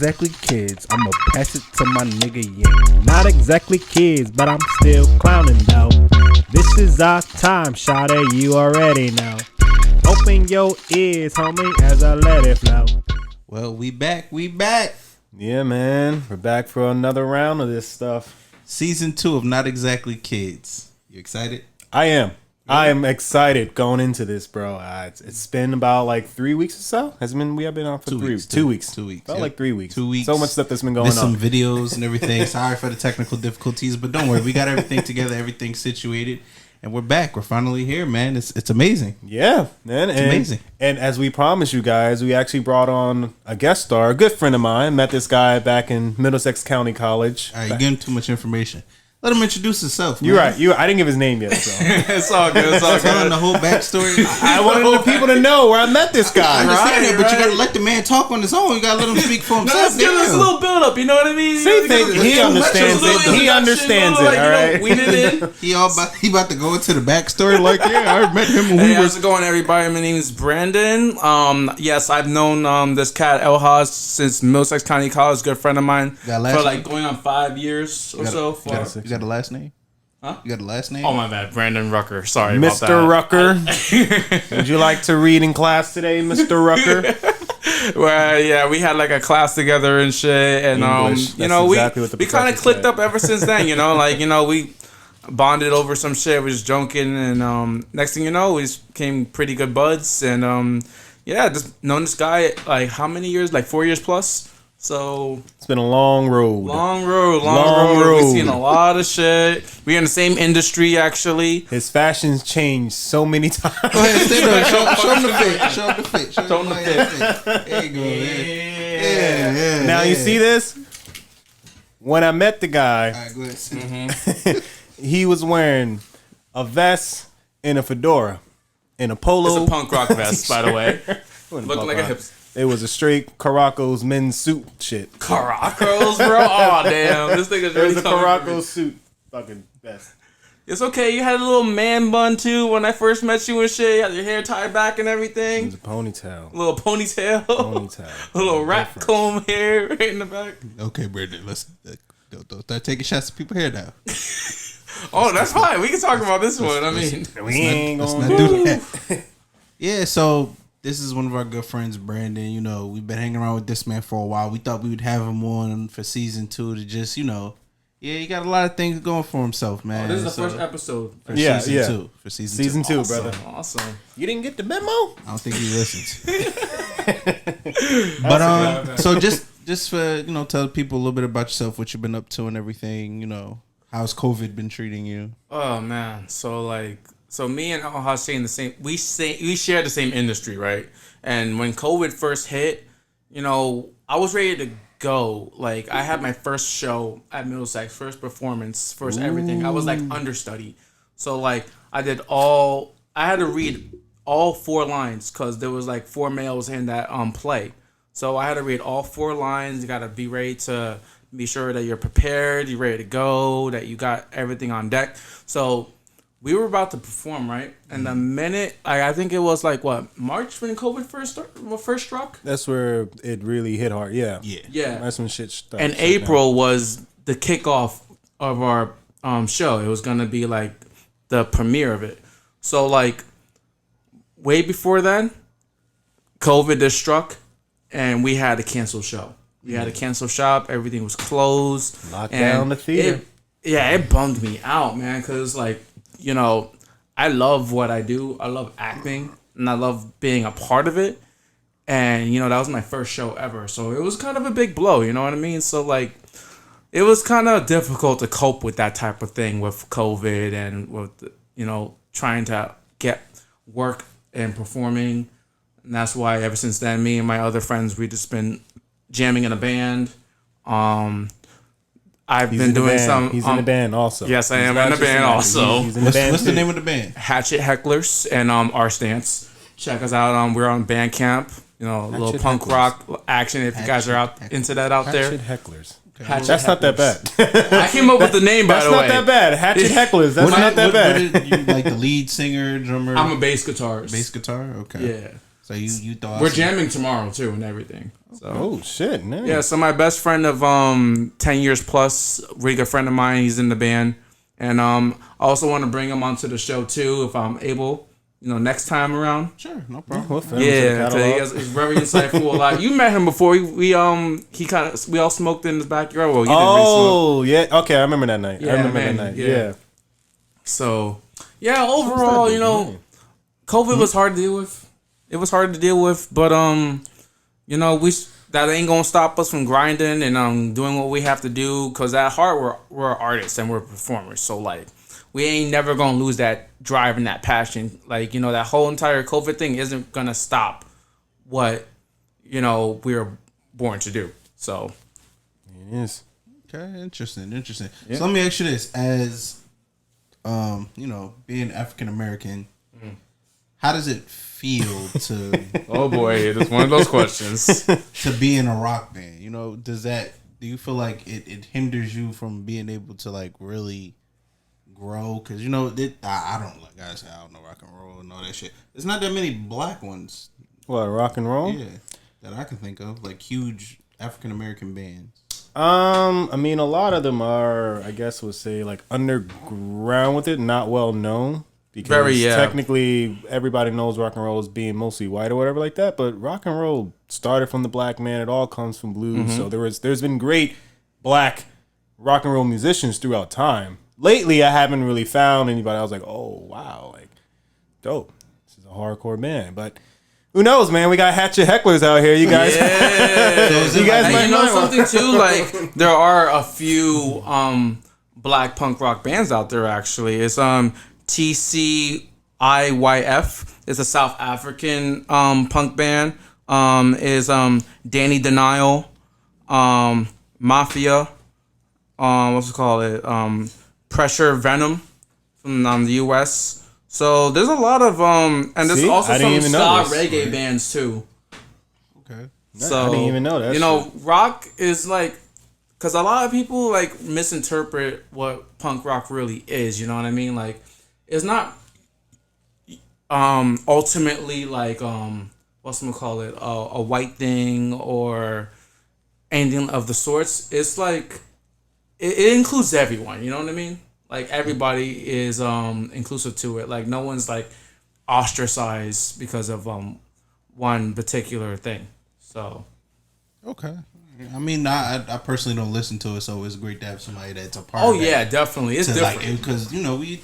exactly kids. I'ma pass it to my nigga, yeah. Not exactly kids, but I'm still clowning though. This is our time, shawty, you already know. Open your ears, homie, as I let it flow. Well, we back. Yeah, man. We're back for another round of this stuff. Season 2 of Not Exactly Kids. You excited? I am. I am excited going into this, bro. It's been about like 3 weeks or so. We have been on for 2 weeks. 2 weeks. 2 weeks. Felt like 3 weeks. 2 weeks. So much stuff that's been going There's on. some videos and everything. Sorry for the technical difficulties, but don't worry. We got everything together. Everything's situated. And we're back. We're finally here, man. It's amazing. Yeah, man. It's amazing. And as we promised you guys, we actually brought on a guest star, a good friend of mine. Met this guy back in Middlesex County College. All right, you're giving too much information. Let him introduce himself. Man. You're right. I didn't give his name yet, so It's all good. It's all Tell him good. the whole backstory. I wanted the people to know where I met this I guy. understand that, but you right. gotta let the man talk on his own. You gotta let him speak for himself. Let's give us a little build up. You know what I mean? See, he understands it. He understands it. All right. Wean it in. He about to go into the backstory. Like, yeah, I met him when Hey, we how's was. it going, everybody? My name is Brandon. Yes, I've known this cat El Haas since Middlesex County College. Good friend of mine Got a last for like name? going on 5 years or so. You got a last name? Huh? You got a last name? Oh my bad, Brandon Rucker. Sorry, about Mr. that. Rucker. Would you like to read in class today, Mr. Rucker? Well, yeah, we had like a class together and shit, and English. you know, That's exactly what the we kind of professor clicked said. up ever since then. You know, like we bonded over some shit. We was joking, and next thing you know, we just became pretty good buds, and yeah, just known this guy like how many years? Like 4 years plus. So It's been a long road. long road. road. We've seen a lot of shit. We're in the same industry actually. His fashion's changed so many times. Go ahead, stand up. Show him the fit. Show him the fit. Show him the fit. There you go. Yeah. Now you see this? When I met the guy, All right, go ahead. he was wearing a vest and a fedora and a polo. It's a punk rock vest, by the way. Wasn't Looking punk like a rock. hip. It was a straight Caraco's men's suit shit. Caracos, bro. Oh damn, this nigga's It was really a coming for me. Caraco suit fucking vest. It's okay. You had a little man bun too when I first met you and shit. You had your hair tied back and It everything. was a ponytail. A little ponytail. Ponytail. A little rat comb hair right in the back. Okay, Brandon, let's don't start taking shots at people here now. Oh, that's fine. We can talk about this one. I mean, We ain't Let's gonna not do that. Yeah, so this is one of our good friends, Brandon. You know, we've been hanging around with this man for a while. We thought we would have him on for season 2 to just, yeah, he got a lot of things going for himself, man. this is the So, first episode. for Yeah, season yeah. 2. For season Season 2, Awesome. brother. Awesome. You didn't get the memo? I don't think he listens. But so just for tell people a little bit about yourself, what you've been up to and everything. How's COVID been treating you? Oh man, so me and Al Hussein we share the same industry, right? And when COVID first hit, I was ready to go. Like I had my first show at Middlesex, first performance, first everything. I was like understudy, so like I had to read all 4 lines because there was like 4 males in that play. So I had to read all 4 lines. You got to be ready to be sure that you're prepared, you're ready to go, that you got everything on deck. So we were about to perform, right? And the minute, I think it was like, what, March when COVID first struck? That's where it really hit hard. Yeah. Yeah. That's when shit started. And April was the kickoff of our show. It was going to be like the premiere of it. So like way before then, COVID just struck and we had to cancel show. We had to cancel shop. Everything was closed. Lock And down the theater. It bummed me out, man. Because, like, I love what I do. I love acting. And I love being a part of it. And, that was my first show ever. So it was kind of a big blow, you know what I mean? So, like, it was kind of difficult to cope with that type of thing with COVID and with, trying to get work and performing. And that's why ever since then, me and my other friends, we just been jamming in a band. I've He's been in the doing band. some. He's in the band also. Yes, I am He's in not the just band an actor. also. He's in the band What's the too. name of the band? Hatchet Hecklers and our stance. Check us out. We're on Bandcamp. A little Hatchet punk Hecklers. rock action. If you guys are out into that out there, Hatchet hecklers. Hatchet That's not that Hecklers. bad. I came up with the name by That's the not way. that bad. Hatchet hecklers. That's not that bad. What you like the lead singer, drummer, I'm a bass guitarist. bass guitar? Okay. Yeah. So you thought We're jamming tomorrow too and everything. So. Oh shit, man. Yeah, so my best friend of 10 years plus, really good friend of mine, he's in the band. And I also want to bring him onto the show too if I'm able, next time around. Sure, no problem. Yeah, because he's very insightful. Like you met him before. We all smoked in his backyard. Well, you didn't really smoke. Yeah. Okay, I remember that night. Yeah. So, yeah, overall, COVID was hard to deal with. It was hard to deal with, but that ain't gonna stop us from grinding and doing what we have to do. Cause at heart we're artists and we're performers. So like we ain't never gonna lose that drive and that passion. Like that whole entire COVID thing isn't gonna stop what we were born to do. So it is. Okay, interesting. Yeah. So let me ask you this: as being African American, how does it feel to? Oh boy, it's one of those questions. To be in a rock band, do you feel like it hinders you from being able to like really grow? Because I don't like guys. I don't know rock and roll and all that shit. There's not that many black ones. What, rock and roll? Yeah, that I can think of, like huge African American bands. I mean, a lot of them are, I guess, would say like underground with it, not well known. Because technically everybody knows rock and roll as being mostly white or whatever like that, but rock and roll started from the black man. It all comes from blues. Mm-hmm. So there's been great black rock and roll musicians throughout time. Lately, I haven't really found anybody I was like, oh wow, like dope. This is a hardcore band, but who knows, man? We got Hatchet Hecklers out here. You guys, you guys might know something too. Like there are a few black punk rock bands out there. Actually, it's TCIYF is a South African punk band. Is Danny Denial, Mafia, what's it called? Pressure Venom from the US. So there's a lot of and there's also some ska reggae bands too. Okay. So I didn't even know that. Rock is like, because a lot of people like misinterpret what punk rock really is. You know what I mean? Like, it's not ultimately like a white thing or anything of the sorts. It's like it includes everyone, you know what I mean? Like everybody is inclusive to it. Like no one's like ostracized because of one particular thing. So okay. I mean, I personally don't listen to it, so it's great to have somebody that's a part. Oh yeah, definitely, it's different because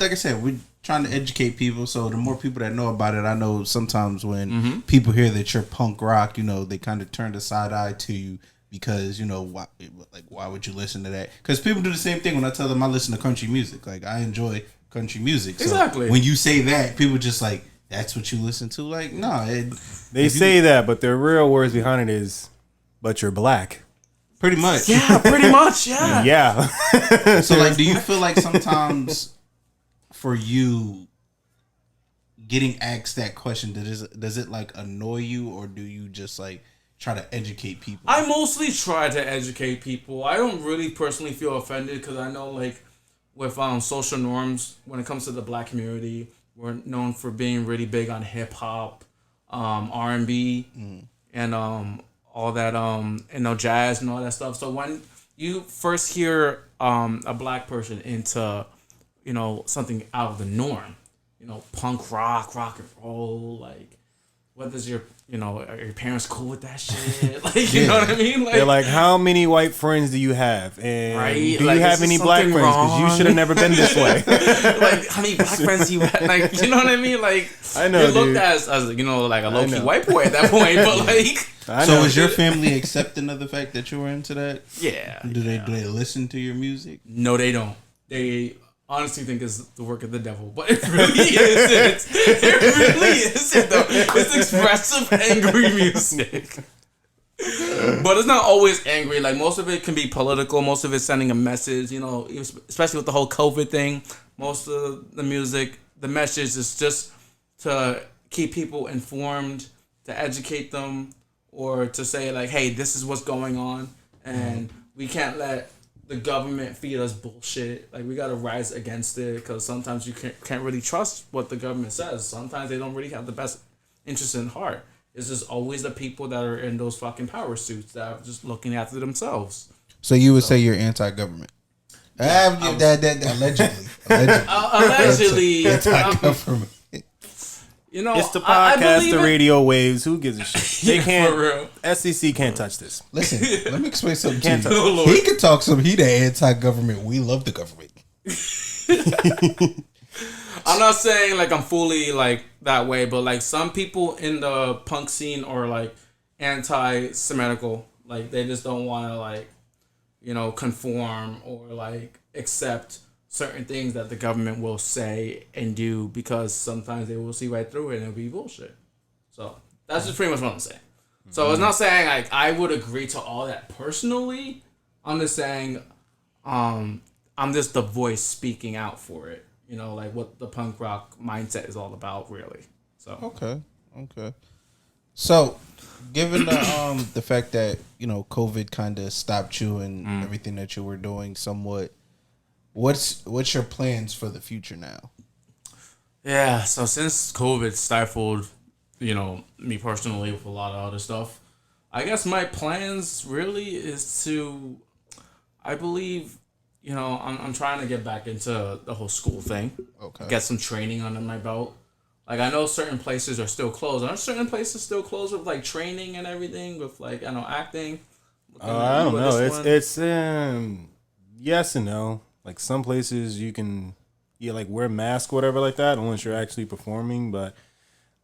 like I said, we're trying to educate people. So the more people that know about it, I know sometimes when people hear that you're punk rock, they kind of turn the side eye to you because why would you listen to that? Because people do the same thing when I tell them I listen to country music. Like I enjoy country music. So exactly. When you say that, people just like that's what you listen to. Like no, they say that, but the real words behind it is. But you're black. Pretty much. Yeah, pretty much, yeah. Yeah. So, like, do you feel like sometimes for you getting asked that question, does it, like, annoy you? Or do you just, like, try to educate people? I mostly try to educate people. I don't really personally feel offended because I know, like, with social norms, when it comes to the black community, we're known for being really big on hip-hop, R&B, and all that jazz and all that stuff. So when you first hear a black person into something out of the norm, punk rock and roll, like what does your are your parents cool with that shit? Like you know what I mean? Like, they're like, how many white friends do you have? And right? Do you have any black friends? Because you should have never been this way. Like how many black friends do you have? Like you know what I mean? Like I know, you looked at as like a low key white boy at that point, but like. So is your family accepting of the fact that you were into that? Yeah. Do they listen to your music? No, they don't. They honestly think it's the work of the devil, but it really isn't. It really isn't though. It's expressive, angry music. But it's not always angry. Like most of it can be political. Most of it's sending a message. Especially with the whole COVID thing. Most of the music, the message is just to keep people informed, to educate them, or to say like, hey, this is what's going on, and we can't let the government feed us bullshit. Like we gotta rise against it because sometimes you can't really trust what the government says. Sometimes they don't really have the best interest in heart, It's just always the people that are in those fucking power suits that are just looking after themselves. So you would say you're anti-government? Allegedly. Allegedly, Anti-government. you know, It's the I podcast, believe the it. radio waves. Who gives a shit? They Yeah, for real. can't. SEC can't touch this. Listen, let me explain something Can't to touch- you. Oh, Lord. He can talk some. He the anti-government. We love the government. I'm not saying like I'm fully like that way, but like some people in the punk scene are like anti-Semitical. Like they just don't want to like, you know, conform or like accept certain things that the government will say and do because sometimes they will see right through it and it'll be bullshit. So that's just pretty much what I'm saying. So it's not saying like I would agree to all that personally. I'm just saying, I'm just the voice speaking out for it. You know, like what the punk rock mindset is all about, really. So Okay. So, given the fact that COVID kind of stopped you and everything that you were doing somewhat, what's your plans for the future now? yeah, so since COVID stifled, you know, me personally with a lot of other stuff, I guess my plans really is to, I believe, you know, I'm trying to get back into the whole school thing. Okay. Get some training under my belt. Like I know certain places are still closed. Aren't certain places still closed with like training and everything with like acting? I don't know. It's yes and no. Like some places you can like wear a mask or whatever like that unless you're actually performing, but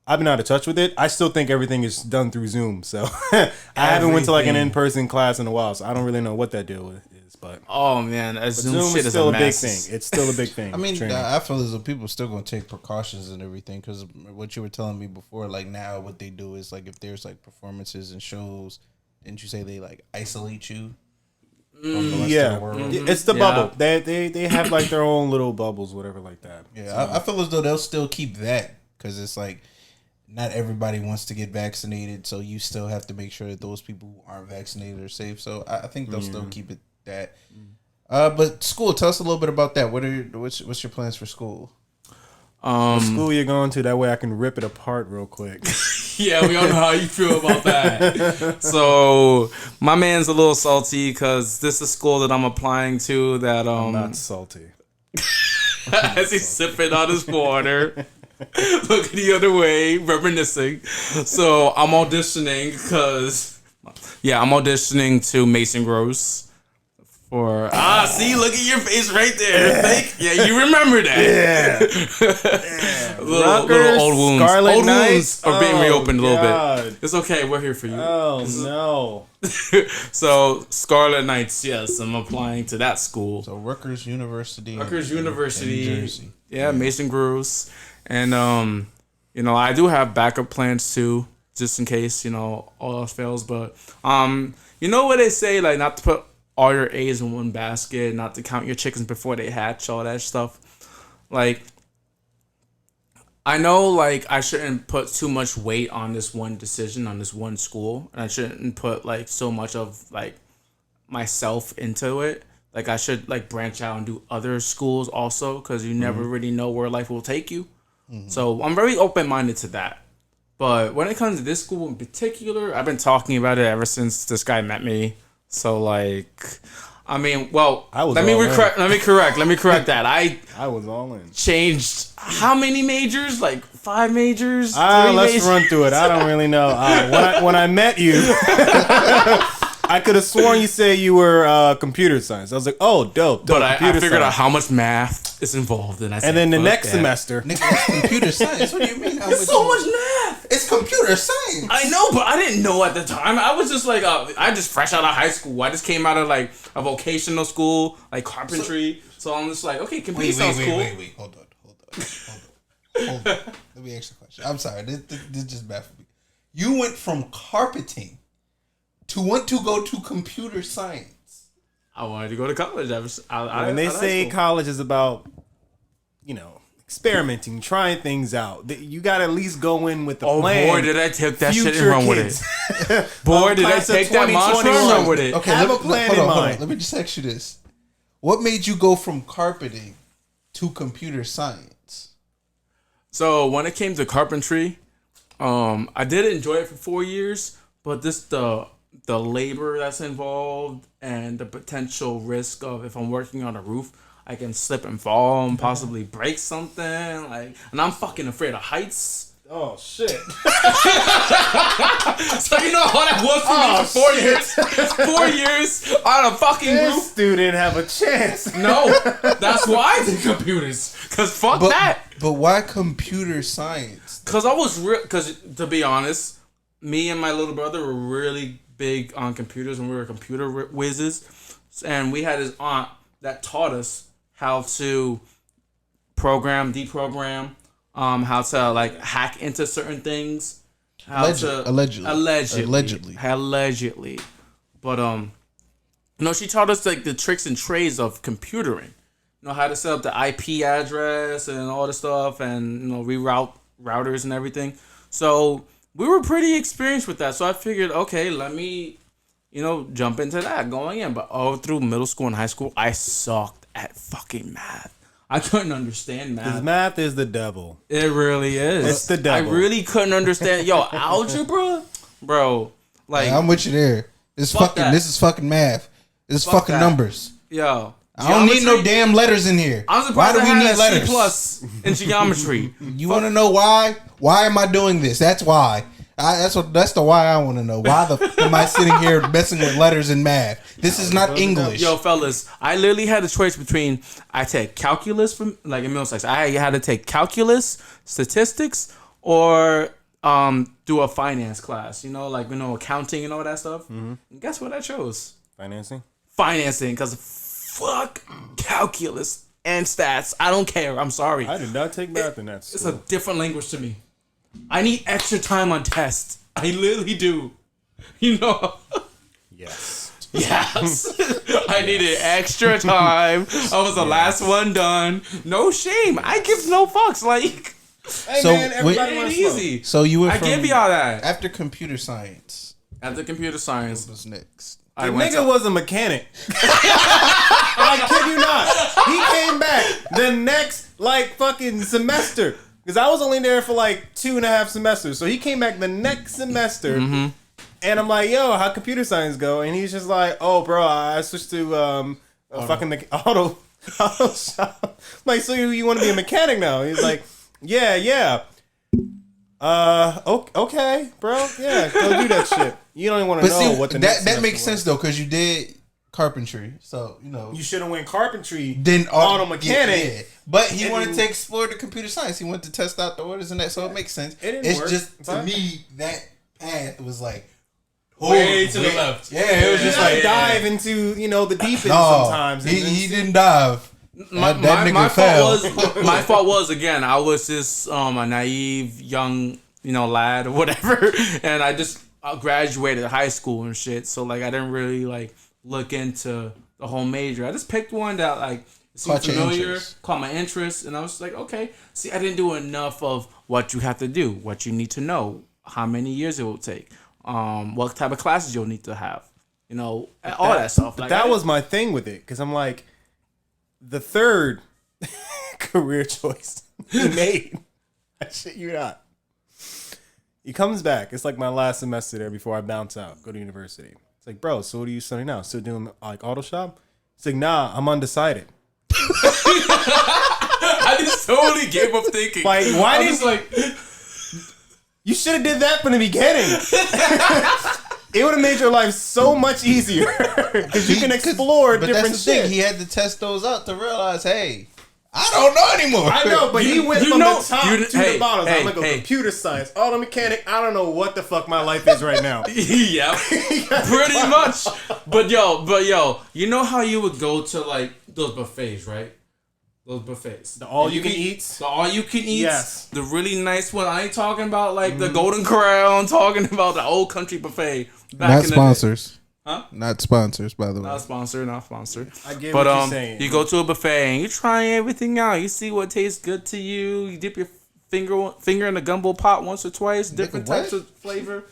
I've been out of touch with it. I still think everything is done through Zoom, so I haven't went to like an in-person class in a while, so I don't really know what that deal is. But Oh man, Zoom Zoom shit is is still a a big mess. thing. It's still a big thing. I mean, training. I feel as though people are still going to take precautions and everything because what you were telling me before, like now what they do is like if there's like performances and shows, didn't you say they like isolate you from the rest of the world? It's the Yeah. bubble. They have like their own little bubbles, whatever like that. Yeah, I feel as though they'll still keep that because it's like not everybody wants to get vaccinated, so you still have to make sure that those people who aren't vaccinated are safe. So I think they'll still keep it that. But school, tell us a little bit about that. What's your plans for school? School you're going to, that way I can rip it apart real quick. Yeah, we all know how you feel about that. So my man's a little salty because this is school that I'm applying to. That Not salty. as he's sipping on his water, looking the other way, reminiscing. So I'm auditioning because, I'm auditioning to Mason Gross. For see, look at your face right there. Yeah, you remember that. Yeah. little old wounds. Scarlet Old Knight? wounds are being Oh, reopened a little God. bit. It's okay. We're here for you. Oh no. So Scarlet Knights, yes, I'm applying to that school. So Rutgers University. Rutgers University. in Jersey. Yeah, Mason Groves. And I do have backup plans too, just in case, all else fails. But you know what they say, like not to put all your eggs in one basket, not to count your chickens before they hatch, all that stuff. Like, I know, like, I shouldn't put too much weight on this one decision, on this one school. And I shouldn't put, like, so much of, like, myself into it. Like, I should, like, branch out and do other schools also, because you never really know where life will take you. So I'm very open-minded to that. But when it comes to this school in particular, I've been talking about it ever since this guy met me. So like, I mean, well, I was let me all in. correct that. I was all in. changed how many majors? Like 5 majors? 3 Let's majors? run through it. I don't really know. When I met you, I could have sworn you said you were computer science. I was like, oh, dope. But I computer figured out science. how much math is involved, and I said, And then the fuck next that. semester, Nigga, it's computer science. What do you mean? It's so much math. It's computer science. I know, but I didn't know at the time. I was just like, I just fresh out of high school. I just came out of like a vocational school, like carpentry. So I'm just like, okay, computer sounds cool. Wait. Hold on. Let me ask you a question. I'm sorry. This just baffled me. You went from carpeting to want to go to computer science. I wanted to go to college. when they say college is about, experimenting, trying things out, you got to at least go in with the plan. boy, did I take that shit and Future run with kids. it. Boy, did I Class of take that monster and 2021. run with it. Okay, Have a plan in hold on. mind. Let me just ask you this: what made you go from carpeting to computer science? So when it came to carpentry, I did enjoy it for 4 years, but the labor that's involved and the potential risk of if I'm working on a roof, I can slip and fall and possibly break something. And I'm fucking afraid of heights. Oh shit! So you know how that was for me for 4 years. 4 years on a fucking roof. This dude didn't have a chance. No, that's why I did computers. Cause fuck that. But why computer science? Cause I was cause to be honest, me and my little brother were really big on computers when we were computer whizzes, and we had his aunt that taught us how to program, deprogram. How to like hack into certain things. Allegedly. But she taught us like the tricks and trades of computering. You know how to set up the IP address and all the stuff, and reroute routers and everything. So we were pretty experienced with that. So I figured, okay, let me, jump into that going in. But all through middle school and high school, I sucked at fucking math. I couldn't understand math. Because math is the devil. It really is. It's the devil. I really couldn't understand. Yo, algebra? Bro. Like, I'm with you there. This is fucking math. This is fucking numbers. Yo. I don't need no damn letters in here. I'm surprised I had a C+ in geometry. You want to know why? Why am I doing this? That's why. That's the why I want to know. Why the am I sitting here messing with letters and math? This is not English. Yo, fellas, I literally had a choice between I take calculus from in Middlesex. I had to take calculus, statistics, or do a finance class. Accounting and all that stuff. Mm-hmm. And guess what I chose? Financing, because fuck calculus and stats. I don't care. I'm sorry. I did not take math in that school. It's a different language to me. I need extra time on tests. I literally do. Yes. I needed extra time. I was the last one done. No shame. I give no fucks. Like, hey man, everybody wants easy. So you were I give y'all that. After computer science. What was next? The nigga was a mechanic. I kid you not. He came back the next fucking semester. Because I was only there for 2.5 semesters. So he came back the next semester. Mm-hmm. And I'm like, yo, how'd computer science go? And he's just like, oh, bro, I switched to fucking auto shop. I'm like, so you want to be a mechanic now? He's like, yeah. Okay, bro. Yeah, go do that shit. You don't even want to know what the next that makes sense, though, because you did carpentry. So, you should have went carpentry, then auto mechanic. Yeah. But he wanted to explore the computer science. He wanted to test out the orders and that, so it makes sense. It's work, just, to me, that path was way to the left. Yeah, it was just dive into, the deep end sometimes. He didn't dive. My fault was, again, I was just a naive young, lad or whatever. And I just graduated high school and shit. So, I didn't really, look into the whole major. I just picked one that, seemed familiar, caught my interest, and I was like, okay. See, I didn't do enough of what you have to do, what you need to know, how many years it will take, what type of classes you'll need to have, all that stuff. That was my thing with it, because I'm like, the third career choice he made, I shit you not. He comes back. It's my last semester there before I bounce out, go to university. It's like, bro, so what are you studying now? Still doing auto shop? It's like, nah, I'm undecided. I just totally gave up thinking. Why didn't you should have did that from the beginning. It would have made your life so much easier because you can explore different that's the shit. Thing. He had to test those out to realize, hey, I don't know anymore. I know, but he went from the top to the bottom. I'm computer science, auto mechanic. I don't know what the fuck my life is right now. Yeah, pretty much. But yo, you know how you would go to those buffets, right? Those buffets. The all you can eat. The all you can eat. Yes. The really nice one. I ain't talking about the Golden Corral. I'm talking about the Old Country Buffet. Not sponsors. Huh? Not sponsors, by the way. Not sponsored. I get what you're saying. You go to a buffet and you try everything out. You see what tastes good to you. You dip your finger in the gumbo pot once or twice. Different types of flavor.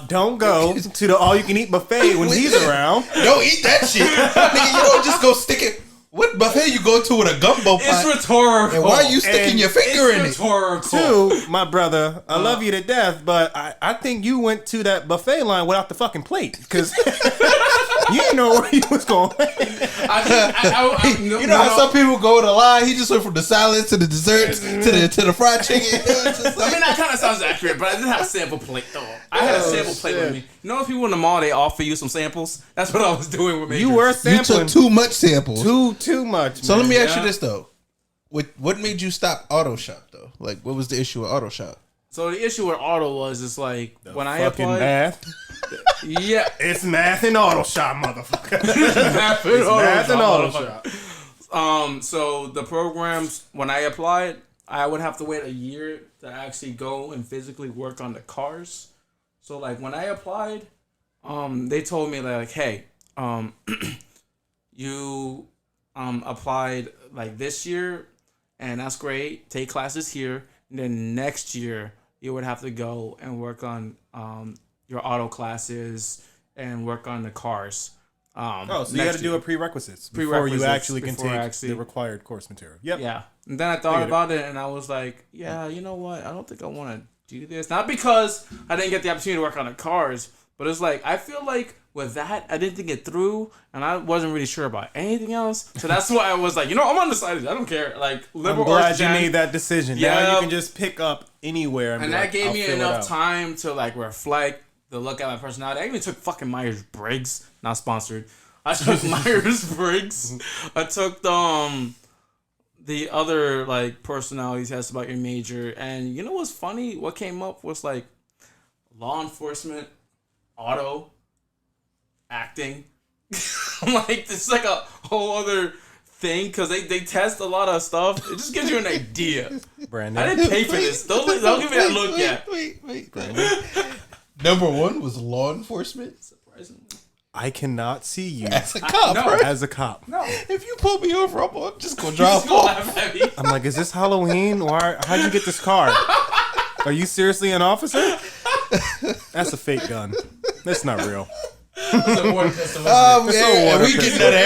Don't go to the all you can eat buffet when he's around. Don't eat that shit. Nigga, you don't just go stick it. What buffet you go to with a gumbo pot? It's rhetorical. And why are you sticking And your finger in It's it? rhetorical. Two, my brother, I love you to death, but I think you went to that buffet line without the fucking plate because you didn't know where you was going. You know how some people go to the line? He just went from the salads to the desserts to the fried chicken. It was just I like, mean, that kind of sounds accurate, but I did have a sample plate though. I had a sample plate with me. You know, those people in the mall, they offer you some samples. That's what I was doing with me. You were you sampling took too much samples. too much. So man. let me ask you Yeah. this though: what made you stop Auto Shop though? Like, what was the issue with Auto Shop? So the issue with auto was it's like when I fucking applied, math. yeah, It's math and auto shop, motherfucker. math and Math and auto motherfucker. shop. So the programs when I applied, I would have to wait a year to actually go and physically work on the cars. So like when I applied, they told me like, hey, you applied like this year, and that's great. Take classes here, and then next year you would have to go and work on your auto classes and work on the cars. Oh, so you got next to do year. a prerequisites before you Prerequisites actually can before take actually- the required course material. Yep. Yeah. And then I thought Figured it. about it and I was like, yeah, you know what? I don't think I want to do this. Not because I didn't get the opportunity to work on the cars, but it's like, I feel like with that, I didn't think it through and I wasn't really sure about anything else. So that's why I was like, you know, I'm undecided. I don't care. Like, I'm liberal glad arts you gen. made that decision. Yeah. Now you can just pick up anywhere. And be that like, gave I'll me fill it enough out. time to like reflect, to look at my personality. I even took fucking Myers-Briggs, not sponsored. I took Myers-Briggs. I took the other like personality test about your major, and you know what's funny? What came up was like law enforcement, auto, acting. I'm like, this is like a whole other thing because they test a lot of stuff. It just gives you an idea. Brandon. I didn't pay for this. Don't give me that look yet. Wait. Number one was law enforcement. Surprisingly. I cannot see you As a cop, No. right? as a cop. No. If you pull me over, I'm just gonna drive Just gonna off. laugh at me. I'm like, is this Halloween? How'd you get this car? Are you seriously an officer? That's a fake gun. That's not real. It's a water pistol, wasn't Oh it? yeah, water we getting out of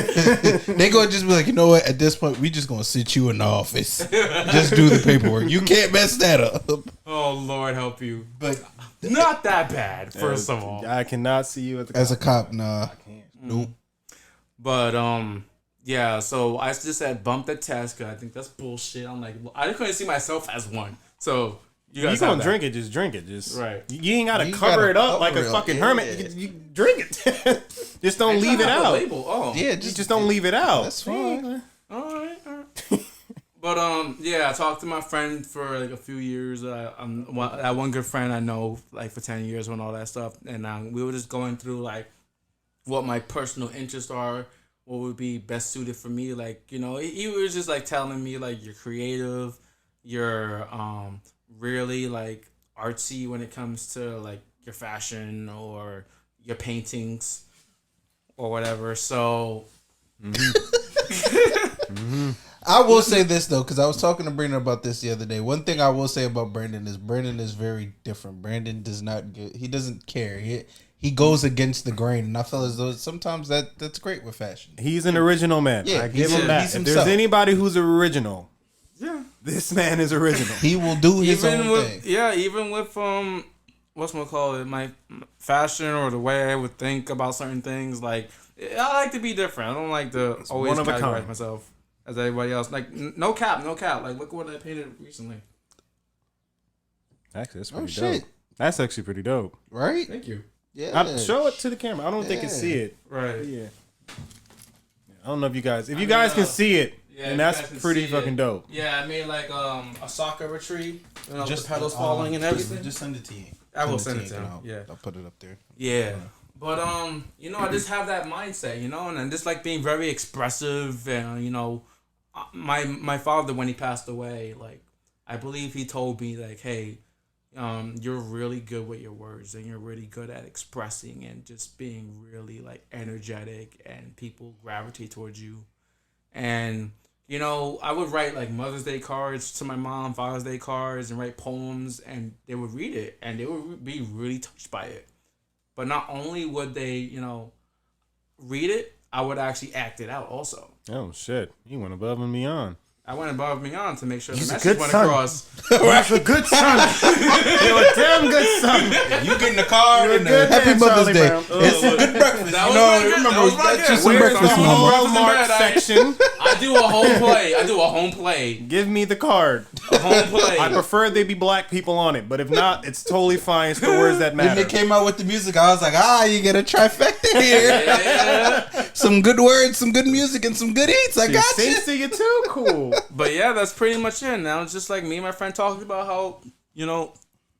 every ticket. They gonna just be like, you know what? At this point, we just gonna sit you in the office. Just do the paperwork. You can't mess that up. Oh Lord, help you! But Not that bad, first of all. I cannot see you as a cop. as a cop, nah, nope. But yeah. So I just said bump the test because I think that's bullshit. I'm like, I couldn't see myself as one. So you You guys gonna have that. drink it? Just drink it. Just Right. You ain't gotta You cover gotta it up like a cover it up, fucking yeah. hermit. You drink it. Just don't It's leave it not on the out. label. Oh, Yeah, yeah. just, Just don't leave it out. That's fine. All right. But yeah, I talked to my friend for like a few years. That one good friend I know like for 10 years and all that stuff, and we were just going through like what my personal interests are, what would be best suited for me. Like, you know, he was just like telling me like you're creative, you're really like artsy when it comes to like your fashion or your paintings or whatever. So I will say this though, because I was talking to Brandon about this the other day. One thing I will say about Brandon is very different. Brandon does not get, he doesn't care. He goes against the grain, and I feel as though sometimes that's great with fashion. He's an original man. Yeah, I give he's him that. he's If himself. there's anybody who's original, yeah. this man is original. He will do his even own with thing. even with whatchamacallit, my fashion or the way I would think about certain things, like I like to be different. I don't like to always one of a categorize kind. myself as everybody else. Like no cap. Like look what I painted recently. Actually, that's Oh pretty shit! dope. That's actually pretty dope. Right? Thank you. Yeah. Show it to the camera. I don't think they can see it. Right. Yeah. I don't know if you guys can see it, Yeah, and you that's guys can pretty see fucking it. dope. Yeah, I made like a Sakura tree, you know, just the petals falling and everything. Just send it to you. I will send it to and him. I'll, Yeah. I'll put it up there. Yeah. But you know, I just have that mindset, you know, and I just like being very expressive, and you know, my father, when he passed away, like I believe he told me like, hey, you're really good with your words, and you're really good at expressing and just being really like energetic, and people gravitate towards you. And you know, I would write like Mother's Day cards to my mom, Father's Day cards, and write poems, and they would read it, and they would be really touched by it. But not only would they, you know, read it, I would actually act it out also. Oh shit, he went above and beyond. I went above and beyond to make sure He's the a message good went son. across. That's a good son. You're a damn good son. You getting the card and the good Happy man, Mother's Charlie Day. Brown. It's breakfast. That You was know, my good- remember, that was my that's good. just some Where's breakfast the moment. whole- Walmart section. I do a home play. Give me the card. A home play. I prefer they be black people on it, but if not, it's totally fine. It's the words that When matter. they came out with the music, I was like, you get a trifecta here. Yeah. Some good words, some good music, and some good eats. I got you. Sings to you too. Cool. But yeah, that's pretty much it. Now it's just like me and my friend talking about how,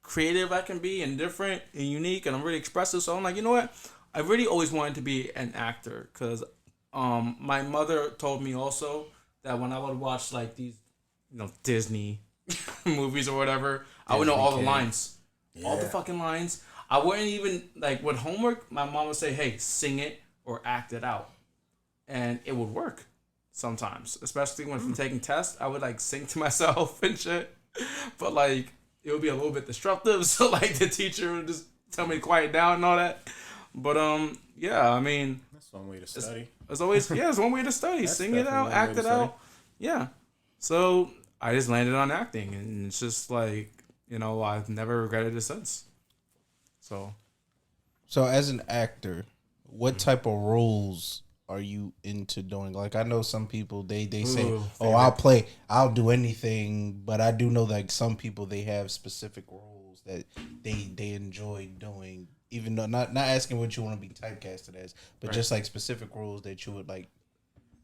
creative I can be and different and unique, and I'm really expressive. So I'm like, you know what? I really always wanted to be an actor because my mother told me also that when I would watch like these, Disney movies or whatever, I would know all the lines. All the fucking lines. I wouldn't even, like, with homework, my mom would say, hey, sing it or act it out. And it would work sometimes, especially when I'm taking tests. I would, like, sing to myself and shit. But, like, it would be a little bit disruptive. So, like, the teacher would just tell me to quiet down and all that. But, yeah, I mean, That's one way to study. it's always, it's one way to study. That's Sing it definitely out, one act way to it study. out. Yeah. So, I just landed on acting. And it's just, like, I've never regretted it since. So, as an actor, what type of roles are you into doing? Like, I know some people they say, Ooh, I'll do anything, but I do know like some people they have specific roles that they enjoy doing. Even though not asking what you want to be typecasted as, but just like specific roles that you would like.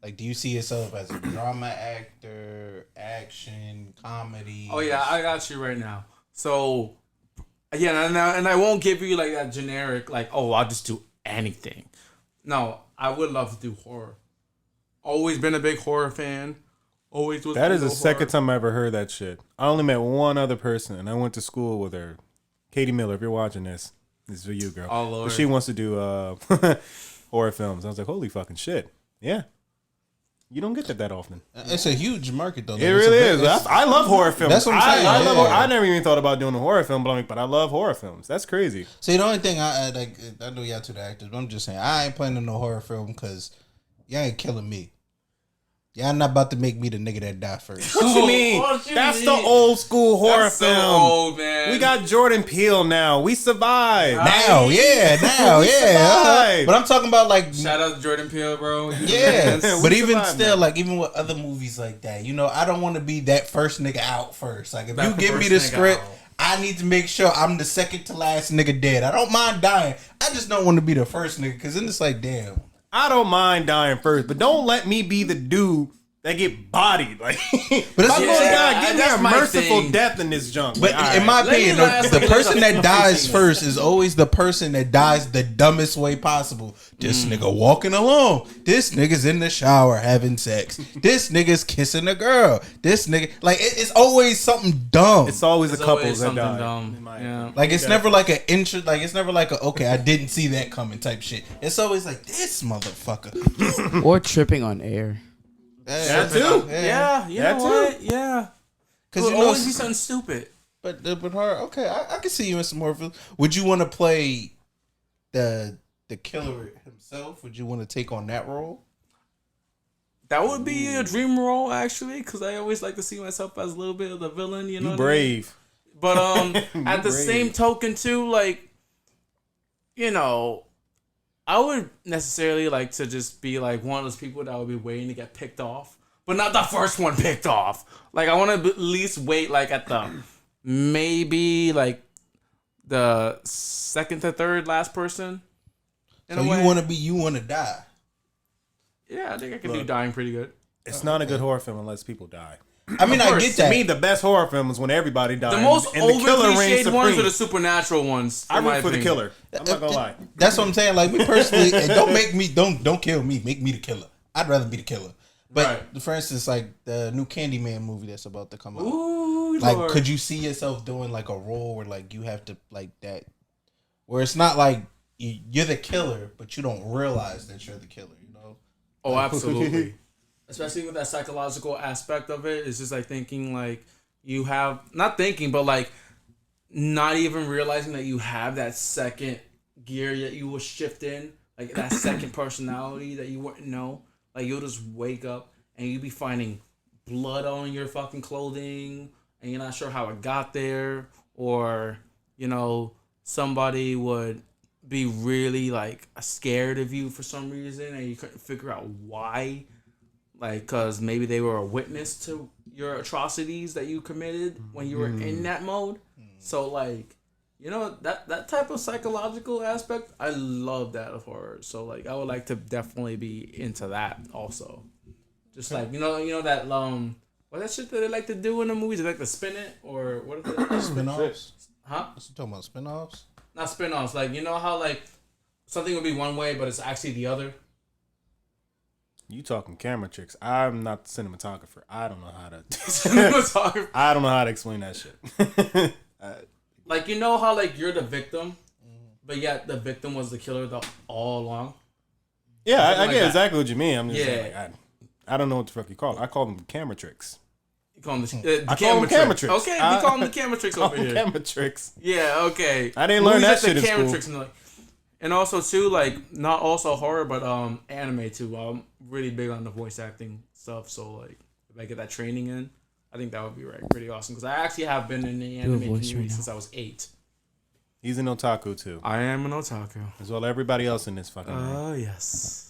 Like, do you see yourself as a drama actor, action, comedy? Oh yeah, I got you right now. So, yeah, and I won't give you like that generic like, oh, I'll just do anything. No, I would love to do horror. Always been a big horror fan. Always was. That is the into second horror. time I ever heard that shit. I only met one other person, and I went to school with her. Katie Miller, if you're watching this is for you, girl. Oh, Lord. But she wants to do horror films. I was like, holy fucking shit. Yeah. You don't get that often. It's a huge market though. It really is. I love horror films. That's what I'm saying, I love. yeah. I never even thought about doing a horror film, but I love horror films. That's crazy. See, the only thing I like, I know y'all two the actors, but I'm just saying I ain't playing in no horror film because y'all ain't killing me. Y'all not about to make me the nigga that die first. What you mean? What you That's mean? the old school horror That's so film. old, man. We got Jordan Peele now. We survived. now, yeah. survived. But I'm talking about like, Shout out to Jordan Peele, bro. yeah. We But even survived still, now. like even with other movies like that, I don't want to be that first nigga out first. Like if That's you the give me first the nigga script, out. I need to make sure I'm the second to last nigga dead. I don't mind dying. I just don't want to be the first nigga because then it's like, damn. I don't mind dying first, but don't let me be the dude that get bodied. Like, But I'm it's- gonna die. Give me that's a my merciful thing. death in this junk. But Like, in my Let me opinion, last the like person this. that dies first is always the person that dies the dumbest way possible. This nigga walking alone. This nigga's in the shower having sex. This nigga's kissing a girl. This nigga, like it's always something dumb. it's always It's a couple always that something die. dumb. in my Yeah. opinion. Like it's never like a intro. Like it's never like a okay, I didn't see that coming type shit. It's always like this motherfucker. Or tripping on air. That too. Yeah, you That know too. what? Yeah. Because It would always be something stupid. but her. Okay, I can see you in some horror films. Would you want to play the killer himself? Would you want to take on that role? That would be a dream role, actually, because I always like to see myself as a little bit of the villain, you know. You what I mean? brave. But at the brave. same token, too, like, I would necessarily like to just be like one of those people that would be waiting to get picked off, but not the first one picked off. Like, I want to at least wait, like, at the maybe like the second to third last person. In So a way. you want to die. Yeah, I think I can do Look. dying pretty good. It's not a good horror film unless people die. I mean, Of I course. get To that. me, the best horror film is when everybody dies. The most and the over killer reigns cliched ones supreme. are the supernatural ones. I in my root for the opinion. killer. I'm not gonna lie. That's what I'm saying. Like me personally, and don't kill me. Make me the killer. I'd rather be the killer. But Right. for instance, like the new Candyman movie that's about to come out. Ooh, Like, Lord. could you see yourself doing like a role where like you have to like that, where it's not like you're the killer, but you don't realize that you're the killer. You know? Oh, absolutely. Especially with that psychological aspect of it, it's just like thinking like you have not thinking, but like not even realizing that you have that second gear that you will shift in. Like like that second personality that you wouldn't know. Like you'll just wake up and you'll be finding blood on your fucking clothing, and you're not sure how it got there, or somebody would be really like scared of you for some reason, and you couldn't figure out why. Like, cause maybe they were a witness to your atrocities that you committed when you were in that mode. So like, that type of psychological aspect, I love that of horror. So like, I would like to definitely be into that also. Just like that what that shit that they like to do in the movies? They like to spin it, or what is it? Spin-offs? Huh? What you talking about? Spin-offs? Not spin-offs. Like, how like something would be one way, but it's actually the other. You talking camera tricks? I'm not the cinematographer. I don't know how to. Cinematographer. I don't know how to explain that shit. Like, how like you're the victim, but yet the victim was the killer all along. Yeah, I like get that. exactly what you mean. I'm just Yeah. saying, like, I don't know what the fuck you call it. I call them camera tricks. You call them the I call them camera tricks. Okay, we call them the camera tricks over here. Camera tricks. Yeah, okay. I didn't learn Movies that like shit in camera school. tricks and also too, like, not also horror, but anime too. I'm really big on the voice acting stuff. So like, if I get that training in, I think that would be pretty awesome. Because I actually have been in the anime community since I was 8. He's an otaku too, I am an otaku. as well as everybody else in this fucking. room. Oh yes.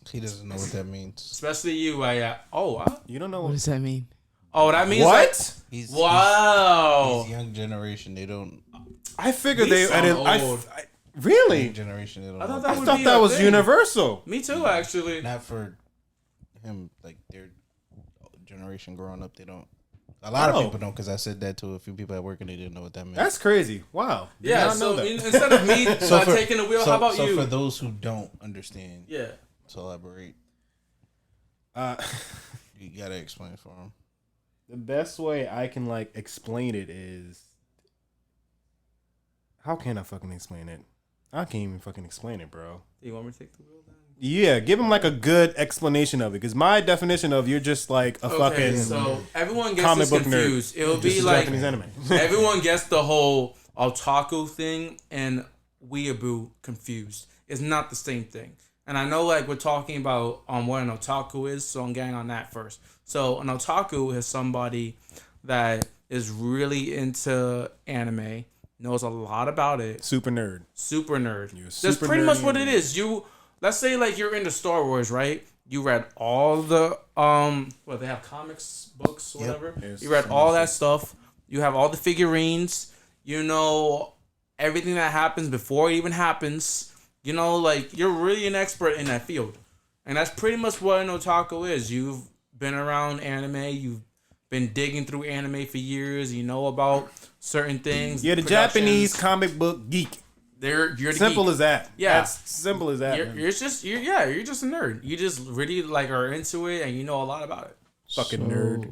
He doesn't know what that means. Especially you. You don't know What does that mean? Oh, that means what? He's wow. He's young generation. They don't. I figured These they. I sound didn't. old. Really? Young generation. They don't. I thought know. that I would thought be that a was thing. universal. Me too, actually. Not for him. Like their generation growing up, they don't. A lot of people don't, because I said that to a few people at work and they didn't know what that meant. That's crazy. Wow. Did Yeah. not know So that. instead of me taking the wheel, how about you? For those who don't understand, Yeah. to elaborate, you gotta explain it for them. The best way I can like explain it is, how can I fucking explain it? I can't even fucking explain it, bro. Do you want me to take the wheel then? Yeah, give him like a good explanation of it, because my definition of you're just like a fucking So everyone gets comic this book nerd. confused. It'll Just be a like Japanese anime. everyone gets the whole otaku thing and weeaboo confused. It's not the same thing. And I know like we're talking about what an otaku is, so I'm getting on that first. So an otaku is somebody that is really into anime, knows a lot about it, Super nerd. super nerd. You're a That's super pretty much nerdy what it nerd. is. Let's say like you're into Star Wars, right? You read all the they have comics, books, whatever. Yes. You read all that stuff. You have all the figurines. You know everything that happens before it even happens. Like you're really an expert in that field. And that's pretty much what an otaku is. You've been around anime, you've been digging through anime for years, you know about certain things. You're the productions. Japanese comic book geek. You're the Simple geek. as that. Yeah. That's simple as that. man. You're just a nerd. You just really like are into it and you know a lot about it. Fucking nerd.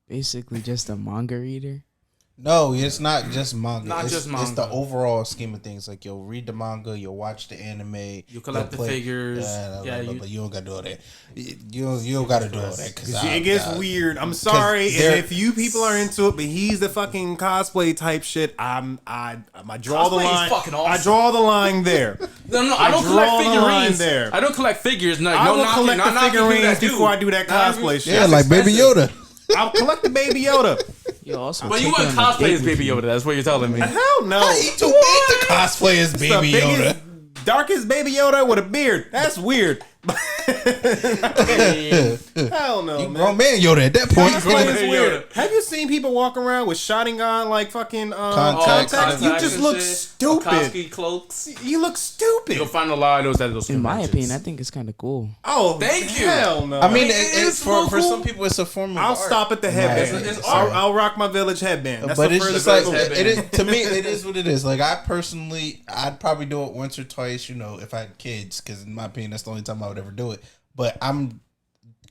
Basically, just a manga reader. No, it's not just manga. Not it's, just It's the manga. overall scheme of things. Like you'll read the manga, you'll watch the anime, You collect you'll the figures. but you don't gotta do all that. You don't gotta do all that because It gets weird. I'm sorry, and they're- if you people are into it, but he's the fucking cosplay type shit. I draw the Cosplay is line. fucking awesome. I draw the line there. No, I don't draw collect the line figurines. there. I don't collect figures. No, I no will knocking, collect not the knocking who figurines that before do. I do that Not cosplay even- shit. Yeah, That's like Baby expensive. Yoda. I'll collect the Baby Yoda. You also But you take it wouldn't on a cosplay date as with Baby you. Yoda. That's what you're telling me. Hell no. He too big to cosplay as The Baby biggest, Yoda. darkest Baby Yoda with a beard. That's weird. Hell no, man. Grown man Yoda at that point. Cosplay is Yoda. weird. Have you seen people walk around with Sharingan like fucking Contacts. contacts? You just look and stupid. Akatsuki cloaks. You look stupid. You'll find a lot of those at those In my conventions. opinion, I think it's kind of cool. Oh, Thank you. Hell no. I mean, it's for cool. some people, it's a form of I'll art. stop at the headband. It's I'll rock my village headband. That's But the it's first just like headband. it is, to me. It is what it is. Like I'd probably do it once or twice. If I had kids, because in my opinion, that's the only time I would ever do it. But I'm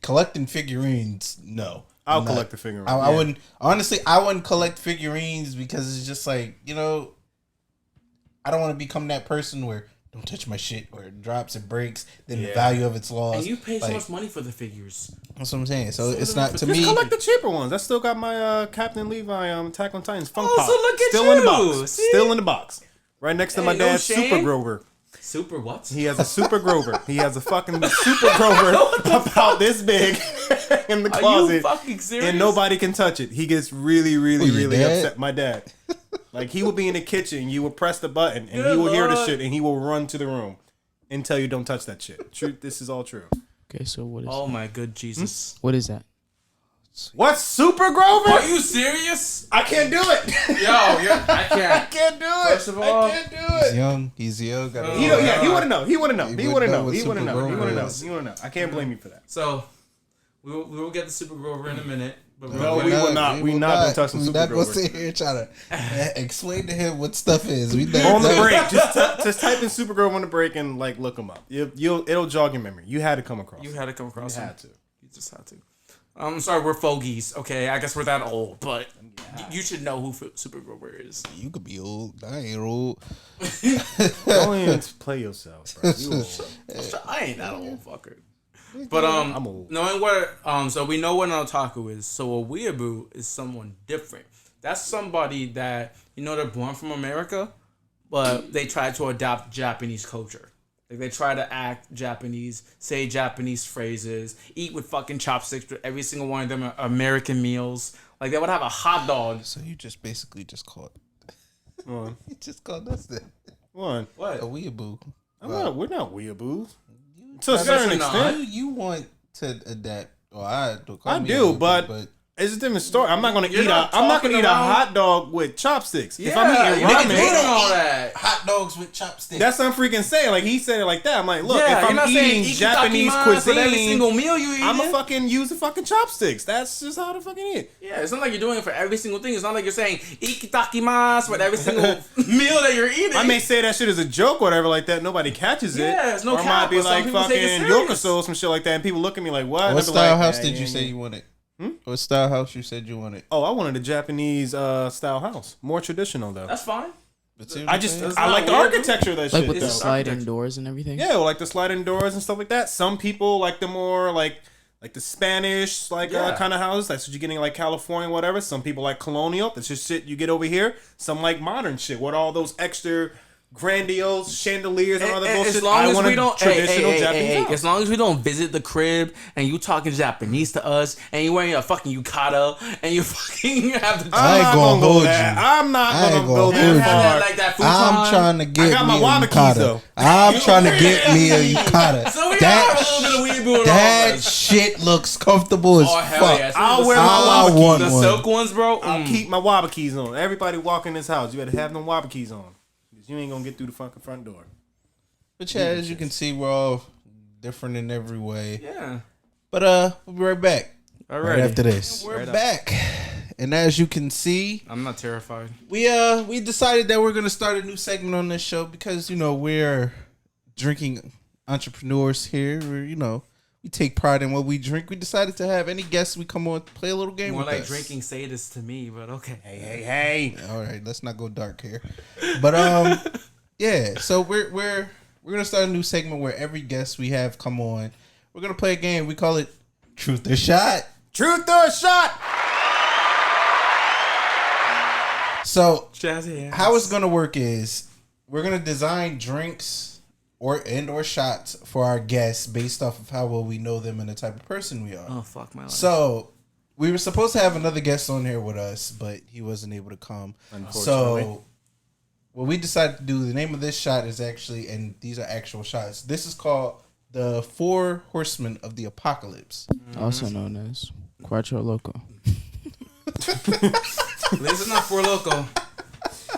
collecting figurines. No, I'll I'm not. collect the figurines. I wouldn't. Honestly, I wouldn't collect figurines because it's just like I don't want to become that person where don't touch my shit or it drops, it breaks, then the value of it's lost. And you pay so Like, much money for the figures. That's what I'm saying. So it's them not for- to Just me. collect the cheaper ones. I still got my Captain Levi Attack on Titans Funk Oh, Pop. so look at Still in the you. box. See? Still in the box. Right next to my Hey, no dad's shame. Super Grover. Super what? He has a Super Grover. He has a fucking Super Grover about this big in the Are closet. you fucking serious? And nobody can touch it. He gets really, really, Who, your really dad? upset. My dad. Like, he will be in the kitchen. You will press the button, and Good he will hear the Lord. shit, and he will run to the room and tell you don't touch that shit. True. This is all true. Okay, so what is Oh my good Jesus. what is that? What's Super Grover? Are you serious? I can't do it. Yo, I can't. Can't do it. First of all, I can't do He's it. young. He's young. Gotta He don't, yeah, he wouldn't know. He wouldn't know. He wouldn't wouldn't know know. what He wouldn't Super know. He Grover wouldn't know. is. He wouldn't know. I can't blame you for that. So we will get the Super Grover in a minute. But No, we're we gonna- will not. We not gonna touch some We're Super not gonna Grover. sit here and try to explain to him what stuff is. We know On the break, just type in Super Grover on the break and like look him up. It'll jog your memory. You had to come across. You had to come across You him. had to. You just had to. I'm sorry, we're fogies. Okay, I guess we're that old, but you should know who Super Grover is. You could be old. I ain't old. Don't even play yourself, bro. You old. I ain't that old fucker. But I'm old. knowing what so we know what an otaku is. So a weeaboo is someone different. That's somebody that they're born from America, but they try to adopt Japanese culture. Like they try to act Japanese, say Japanese phrases, eat with fucking chopsticks. With every single one of them are American meals. Like they would have a hot dog. So you just basically just called. One. You just called us that. One. A What? weeaboo. We're not weeaboos. To a That's certain a extent. You want to adapt. Well, I do. I do, but it's a different story. I'm not gonna You're eat not I'm not gonna talking eat a about- hot dog with chopsticks. If Yeah, I'm eating you're not ramen, doing all that. hot dogs with chopsticks. that's what I'm freaking saying. Like he said it like that. I'm like, look, Yeah, if you're I'm not saying eating Japanese ikitakimasu with every cuisine, single meal you eat. I'ma fucking use the fucking chopsticks. That's just how to fucking eat. Yeah, it's not like you're doing it for every single thing. It's not like you're saying ikitakimasu with every single meal that you're eating. I may say that shit as a joke or whatever like that. Nobody catches it. Yeah, it's no or it cap, might be but some like people take it fucking serious. yokoso or some shit like that, and people look at me like, what? And What I be style like, house yeah, did yeah, you say yeah. you wanted? What style house you said you wanted? Oh, I wanted a Japanese style house, more traditional though. That's fine. I like the weird, architecture of that Like shit with the though. sliding architecture. doors and everything. Yeah, well, like the sliding doors and stuff like that. Some people like the more like the Spanish Yeah. kind of house. That's what you're getting in, like California, whatever. Some people like colonial. That's just shit you get over here. Some like modern shit. What all those extra grandiose chandeliers and all that bullshit. As long I as want we a don't, traditional Japanese house. as long as we don't visit the crib and you talking Japanese to us and you wearing a fucking yukata and you fucking have the I ain't not gonna go hold that. you. I'm not I ain't gonna go gonna that hold you. have far. that, like that futon. I'm trying to get got my me a Waba keys, though. yukata. I'm trying to get me a yukata. So we That have a little bit of weeaboo in all of That us. shit looks comfortable as Oh hell fuck. yeah! I'll The wear silk- my I Waba want the one. silk ones, bro. I'll keep my Waba keys on. Everybody walk in this house, you better have them Waba keys on. Because you ain't gonna get through the fucking front door. But yeah, as you can see, we're all different in every way. Yeah. But we'll be right back. All Right right. after this. We're back. And as you can see, I'm not terrified. we decided that we're gonna start a new segment on this show because we're drinking entrepreneurs here. We take pride in what we drink. We decided to have any guests we come on play a little game More with like us. drinking sadists to me, but okay. Hey. All right, let's not go dark here. But yeah. So we're gonna start a new segment where every guest we have come on, we're gonna play a game. We call it Truth or Shot. Truth or shot? So Jazzy hands. how it's gonna work is we're gonna design drinks or shots for our guests based off of how well we know them and the type of person we are. Oh fuck my life. So we were supposed to have another guest on here with us, but he wasn't able to come. Unfortunately. So what we decided to do, the name of this shot is actually, and these are actual shots. This is called the 4 Horsemen of the Apocalypse. Also known as Quattro Loco. This is not for loco.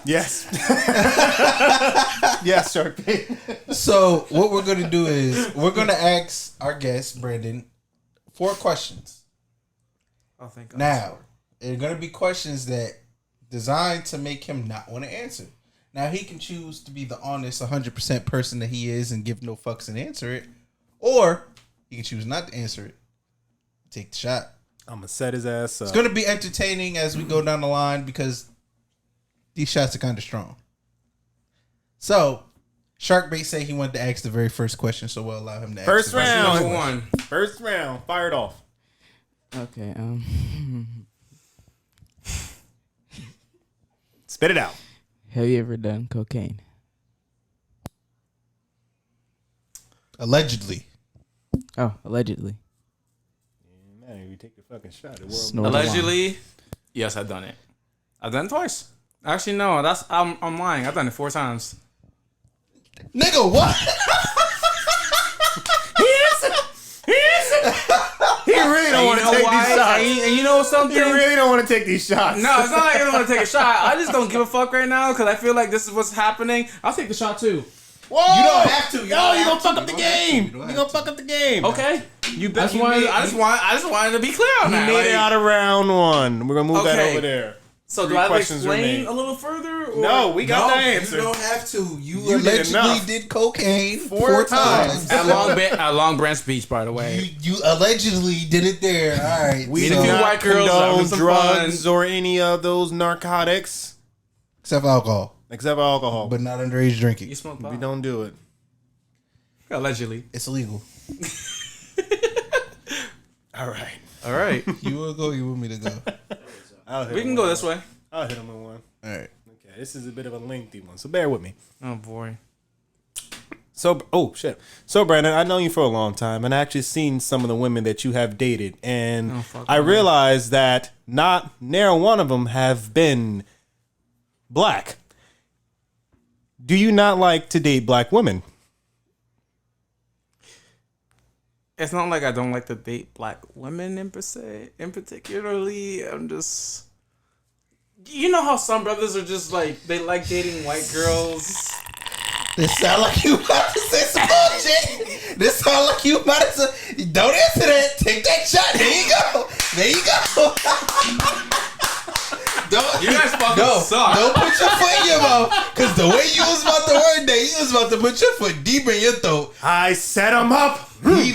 Yes. Yes, Shark Pit. So what we're gonna do is we're gonna ask our guest Brandon 4 questions. Oh thank God. Now, they're gonna be questions that designed to make him not want to answer. Now he can choose to be the honest 100% person that he is and give no fucks and answer it, or he can choose not to answer it. Take the shot. I'm gonna set his ass up. It's gonna be entertaining as we go down the line because these shots are kind of strong. So, Sharkbait said he wanted to ask the very first question, so we'll allow him to First ask the very round. Number one. First round, fired off. Okay. Spit it out. Have you ever done cocaine? Allegedly. Oh, allegedly. Man, you take the fucking shot. The world Snort along. Allegedly, yes, I've done it. I've done it twice. Actually, no, I'm lying. I've done it 4 times. Nigga, what? He really don't want to take these shots. And you know something? He really don't want to take these shots. No, it's not like I don't want to take a shot. I just don't give a fuck right now because I feel like this is what's happening. I'll take the shot too. Whoa! You don't have to. You Yo, don't you have gonna to. fuck up the You don't have to. game. You don't You have gonna to. fuck up the game. Okay. You I bet. just wanted to be clear on He that. made Like, it out of round 1. We're gonna move that Okay. over there. so do 3 I have to questions explain remain. a little further? Or? No, we got No, the answer. you don't have to. You You did allegedly enough. did cocaine 4 times. At Long Branch Beach, by the way. You allegedly did it there. All right. We Meet do a few not white girls, condone having some drugs fun. or any of those narcotics, Except alcohol, except alcohol. but not underage You drinking. smoke we pot? don't do it. Allegedly. It's illegal. All right. All right. You want to go? You want me to go? I'll hit We him can with go this one. way. I'll hit him with one. All right. Okay, this is a bit of a lengthy one, so bear with me. Oh, boy. So, oh shit. So, Brandon, I've known you for a long time, and I actually seen some of the women that you have dated, and Oh, fuck I me. realized that not near one of them have been black. Do you not like to date black women? It's not like I don't like to date black women in particularly. I'm just, you know how some brothers are just like they like dating white girls. This sound like you about to say some bullshit. This sound like you about to say. Don't answer that. Take that shot. There you go. There you go. Don't, You guys fucking suck. Don't put your foot in your mouth. Because the way you was about to word that, you was about to put your foot deep in your throat. I set him up. We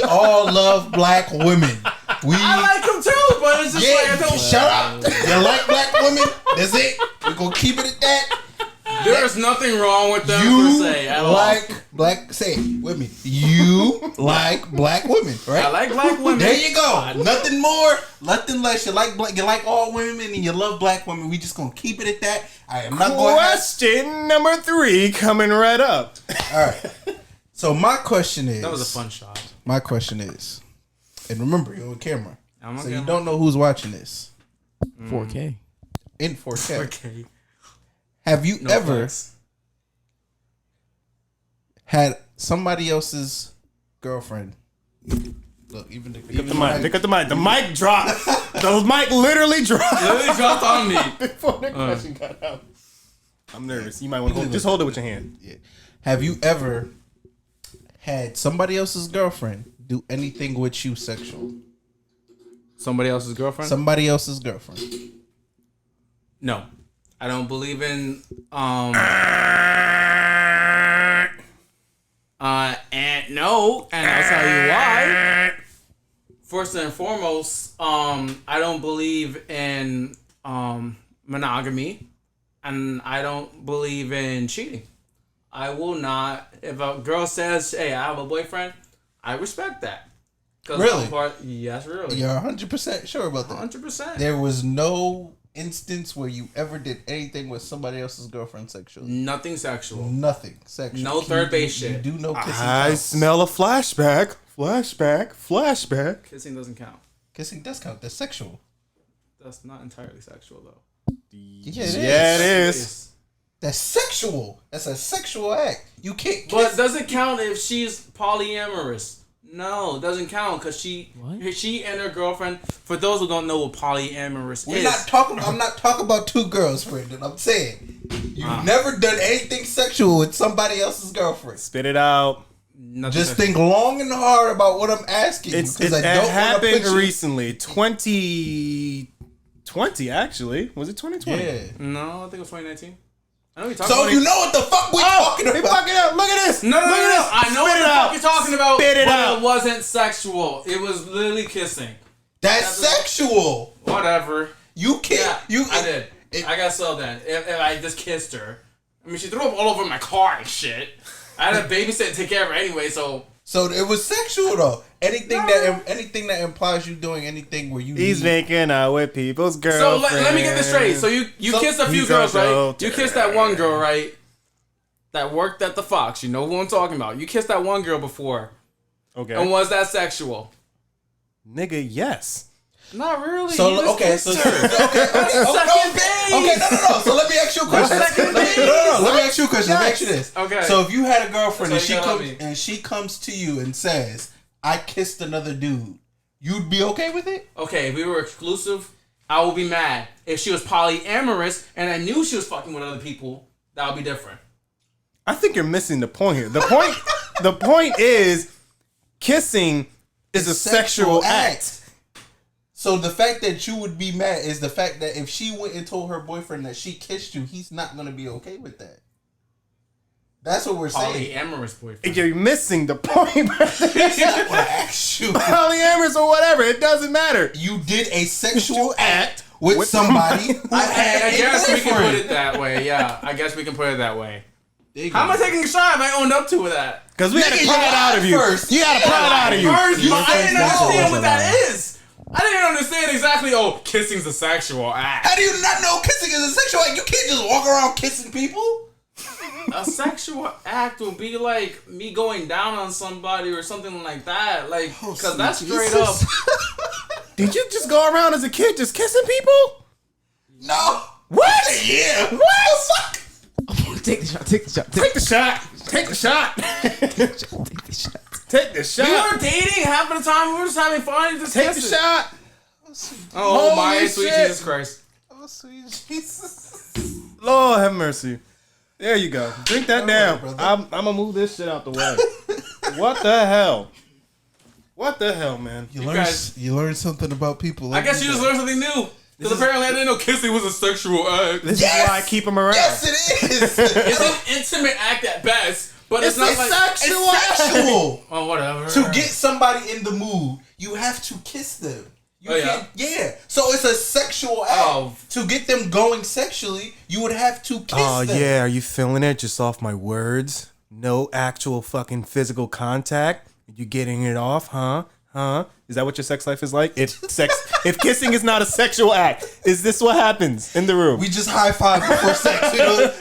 all love black women. I like them too, but it's just like I don't. Shut up. You like black women? That's it. We're going to keep it at that. There's nothing wrong with them per You se at all. like black, say it with me. You like black women, right? I like black women. There you go. Nothing more, nothing less. You like black, you like all women, and you love black women. We just gonna keep it at that. I am not going. Question number 3 coming right up. All right. So my question is. That was a fun shot. My question is, and remember, you're on camera, I'm on so you camera. don't know who's watching this 4K. in 4K. Okay. Have you No ever flex. had somebody else's girlfriend? Look, even Pick up the mic. Pick up the mic. The mic dropped. The mic literally dropped. Literally dropped on me. Before the question got out. I'm nervous. You might want to just hold it with your hand. Yeah. Have you ever had somebody else's girlfriend do anything with you sexual? Somebody else's girlfriend? Somebody else's girlfriend. No. I don't believe in and no, and I'll tell you why. First and foremost, I don't believe in monogamy, and I don't believe in cheating. I will not. If a girl says, "Hey, I have a boyfriend," I respect that. 'Cause Really? Yes, really. You're 100% sure about that. 100%. There was no instance where you ever did anything with somebody else's girlfriend sexually. Nothing sexual. Nothing sexual. No third base You shit. do no kissing. I counts. smell a flashback. Flashback. Flashback. Kissing doesn't count. Kissing does count. That's sexual. That's not entirely sexual though. Yeah, it is. Yeah, it is. That's sexual. That's a sexual act. You can't kiss. But does it count if she's polyamorous? No, it doesn't count because she and her girlfriend. For those who don't know what polyamorous We're is, not talking. I'm not talking about two girls, Brendan. I'm saying you've never done anything sexual with somebody else's girlfriend. Spit it out. nothing Just sexual. think long and hard about what I'm asking. It because I don't want to happened put you. recently. 2020, actually. Was it 2020? Yeah. No, I think it was 2019. I know you're talking So about. you know what the fuck we talking Hey, about? fuck it up. Look at this. No. Look at this. I know what Spit the it out. fuck you're talking about. Spit it but out. it wasn't sexual. It was literally kissing. That's sexual. Whatever. You can't. Yeah, You. I did. I got so then. If I just kissed her, I mean, she threw up all over my car and shit. I had a babysit and take care of her anyway, so. So it was sexual though. Anything that implies you doing anything where you. He's need, making out with people's So girlfriends. let me get this straight. So you So kissed a few he's girls, a right? adulterer. You kissed that one girl, right? that worked at the Fox. You know who I'm talking about. You kissed that one girl before. Okay. And was that sexual? Nigga, yes. Not really. So You just okay, kissed so her. Second base. Okay, no. So let me ask you a question. Second Let me ask you a question. Let me ask you this. Okay. So if you had a girlfriend and That's what you gotta she comes to you and says, "I kissed another dude," you'd be okay with it? Okay, if we were exclusive, I would be mad. If she was polyamorous and I knew she was fucking with other people, that would be different. I think you're missing the point here. The point is kissing is a sexual act. So the fact that you would be mad is the fact that if she went and told her boyfriend that she kissed you, he's not going to be okay with that. That's what we're saying. Polyamorous boyfriend. You're missing the point. That's not what I asked you. Polyamorous or whatever, it doesn't matter. You did a sexual act with somebody who had I a guess we can put boyfriend. it that way. Yeah, I guess we can put it that way. How am I taking a shot if I owned up to that? Because we had to Nigga, pry you it out of you. first. You had to pry it out of you. First, but I didn't that's understand what what that was is. I didn't understand exactly. Oh, kissing's a sexual act. How do you not know kissing is a sexual act? You can't just walk around kissing people. A sexual act would be like me going down on somebody or something like that. Like, because that's straight up. Did you just go around as a kid just kissing people? No. What? Yeah. What? The fuck? Take the shot. Take the shot. Take the shot. Take the shot. Take the shot. Take the shot. We weren't dating half of the time. We were just having fun. Just Take the kissing. shot. Oh my Holy sweet shit. Jesus Christ! Oh, sweet Jesus. Lord have mercy. There you go. Drink that down. brother. I'm gonna move this shit out the way. What the hell? What the hell, man? You guys- learn something about people. I guess you just learned something new. Because apparently I didn't know kissing was a sexual act. This Yes! is why I keep him around. Yes, it is. It's an intimate act at best, but it's, not like sexual. It's sexual. oh whatever. To get somebody in the mood, you have to kiss them. You Oh, yeah? can't, yeah. So it's a sexual act. Oh. To get them going sexually, you would have to kiss Oh them. yeah, are you feeling it just off my words? No actual fucking physical contact? You getting it off, huh? Huh? Is that what your sex life is like? If kissing is not a sexual act, is this what happens in the room? We just high five before sex.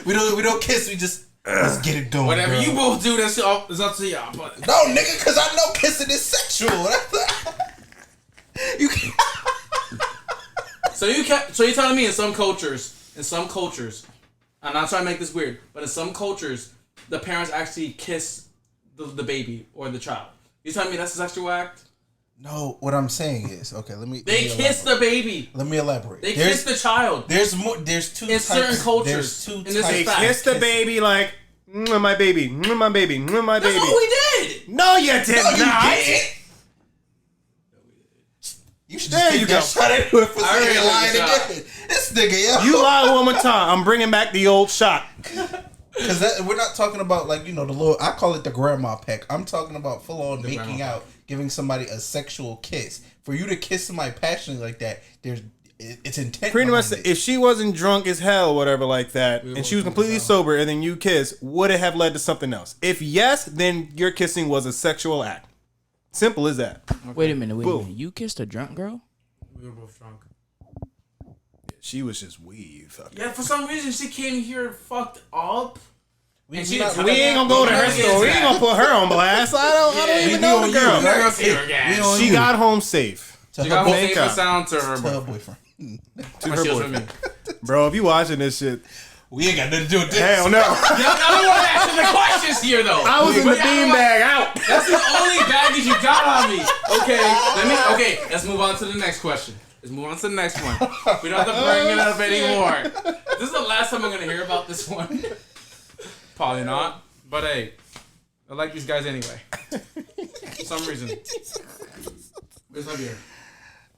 We don't kiss. We just let's get it going. Whatever girl. you both do, that's it's up to y'all. But No, nigga, because I know kissing is sexual. You can't. so you're telling me in some cultures, I'm not trying to make this weird, but in some cultures, the parents actually kiss the baby or the child. You telling me that's a sexual act? No, what I'm saying is, okay, let me. They kiss the baby. Let me elaborate. They kiss the child. There's more. There's two In types. certain cultures, There's two and this is They fact. kiss the baby like, my baby, my baby, my That's baby. what we did. No, you did No, you not. didn't. You should There just you take that go. shot anyway for I already saying took lying the shot. again. This nigga, yo. You lie one more time. I'm bringing back the old shot. Because we're not talking about like the little. I call it the grandma peck. I'm talking about full on making grandma out, giving somebody a sexual kiss. For you to kiss somebody passionately like that, it's intent. Pretty much, behind it. if she wasn't drunk as hell, whatever, like that, and she was completely sober, and then you kiss, would it have led to something else? If yes, then your kissing was a sexual act. Simple as that. Wait a minute. Boom. You kissed a drunk girl? We were both drunk. She was just weave. Yeah, for some reason she came here fucked up. And she not- didn't We ain't gonna go to her store. We ain't gonna put her on blast. I don't Yeah, even we know on the you. girl. I'm not gonna see her again. We on She you. got home safe. To She her got boy- home safe God. and sound to her to her boyfriend. boyfriend. To When her she was with boyfriend. me. Bro, if you watching this shit, We ain't got nothing to do with this. hell no. I don't want to answer the questions here though. I was in the beanbag out. That's the only baggage you got on me. Okay, let's move on to the next question. Let's move on to the next one. We don't have to bring it up anymore. This is the last time I'm gonna hear about this one. Probably not. But hey, I like these guys anyway. For some reason. Where's my beer?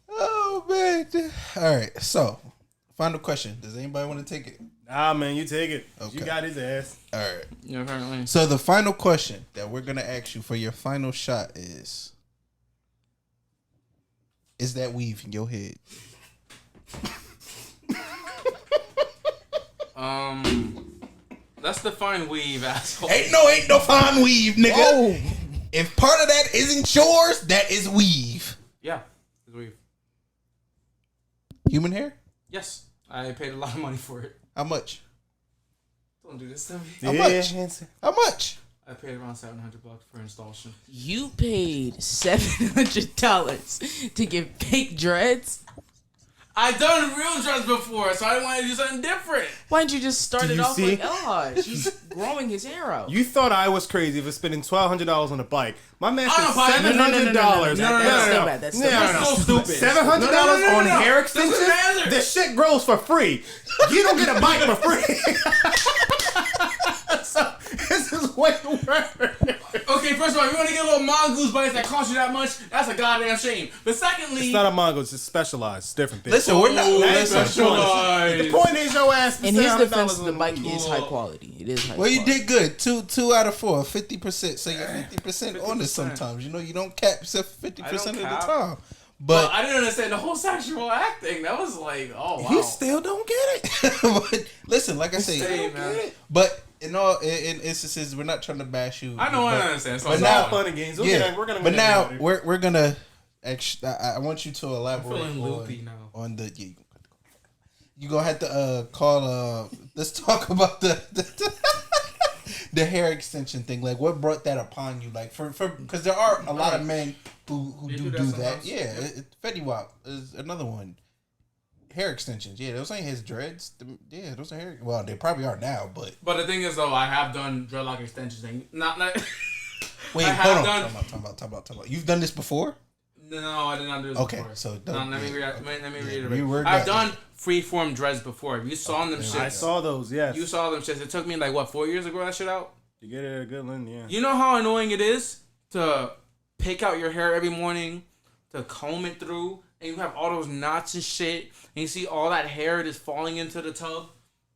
Oh man. All right. So, final question. Does anybody want to take it? Nah, man, you take it. Okay. You got his ass. All right. Yeah, apparently. So the final question that we're gonna ask you for your final shot is that weave in your head? Let's define weave, asshole. Ain't no fine weave, nigga. If part of that isn't yours, that is weave. Yeah, it's weave. Human hair? Yes, I paid a lot of money for it. How much? It's Don't do this to me. How much? How much? I paid around $700 for installation. You paid $700 to get fake dreads. I done real dreads before, so I want to do something different. Why didn't you just start Do it you off see? like Elhaj? He's growing his hair out. You thought I was crazy for spending $1,200 on a bike. My man On a spent bike? $700. That's still bad. That's still bad. That's so stupid. $700 No. on hair Doesn't extensions? matter. This shit grows for free. You don't get a bike for free. So, this is way worse. Okay, first of all, you want to get little mongoose bites that cost you that much? That's a goddamn shame. But secondly, It's not a Mongo, it's just specialized. It's different things. Listen, we're not. Listen, specialized. The point is your ass. In his $700 defense, the on- bike is high quality. It is high well, quality. you did good. Two out of 4, 50%. So you're 50% on it sometimes. You know, you don't cap yourself 50% of the cap. time. But But I didn't understand the whole sexual acting. That was like, oh wow. He still don't get it. but listen, like I Hey, say, man. but in instances, we're not trying to bash you. I know, I but- understand. So but I'm now- not Fun and games. Yeah, We're gonna but get now into it. we're gonna. Actually, I want you to elaborate feeling loopy now. on the. Yeah, you gonna have to call. Let's talk about the hair extension thing. Like, what brought that upon you? Like, for because there are a lot of men who They do do that that. sometimes. Yeah, Fetty Wap is another one. Hair extensions. Yeah, those ain't his dreads. Yeah, those are hair. Well, they probably are now, but But the thing is, though, I have done dreadlock extensions. And not wait, I hold have on. done- Talk about. You've done this before? No, I did not do this Okay, before. so no, don't- let me yeah, reiterate. reword I've that. done freeform dreads before. If you saw them shits, I saw those, yes. you saw them shits. It took me like what 4 years to grow that shit out. You get it a good one, yeah. You know how annoying it is to pick out your hair every morning, to comb it through, and you have all those knots and shit, and you see all that hair just falling into the tub,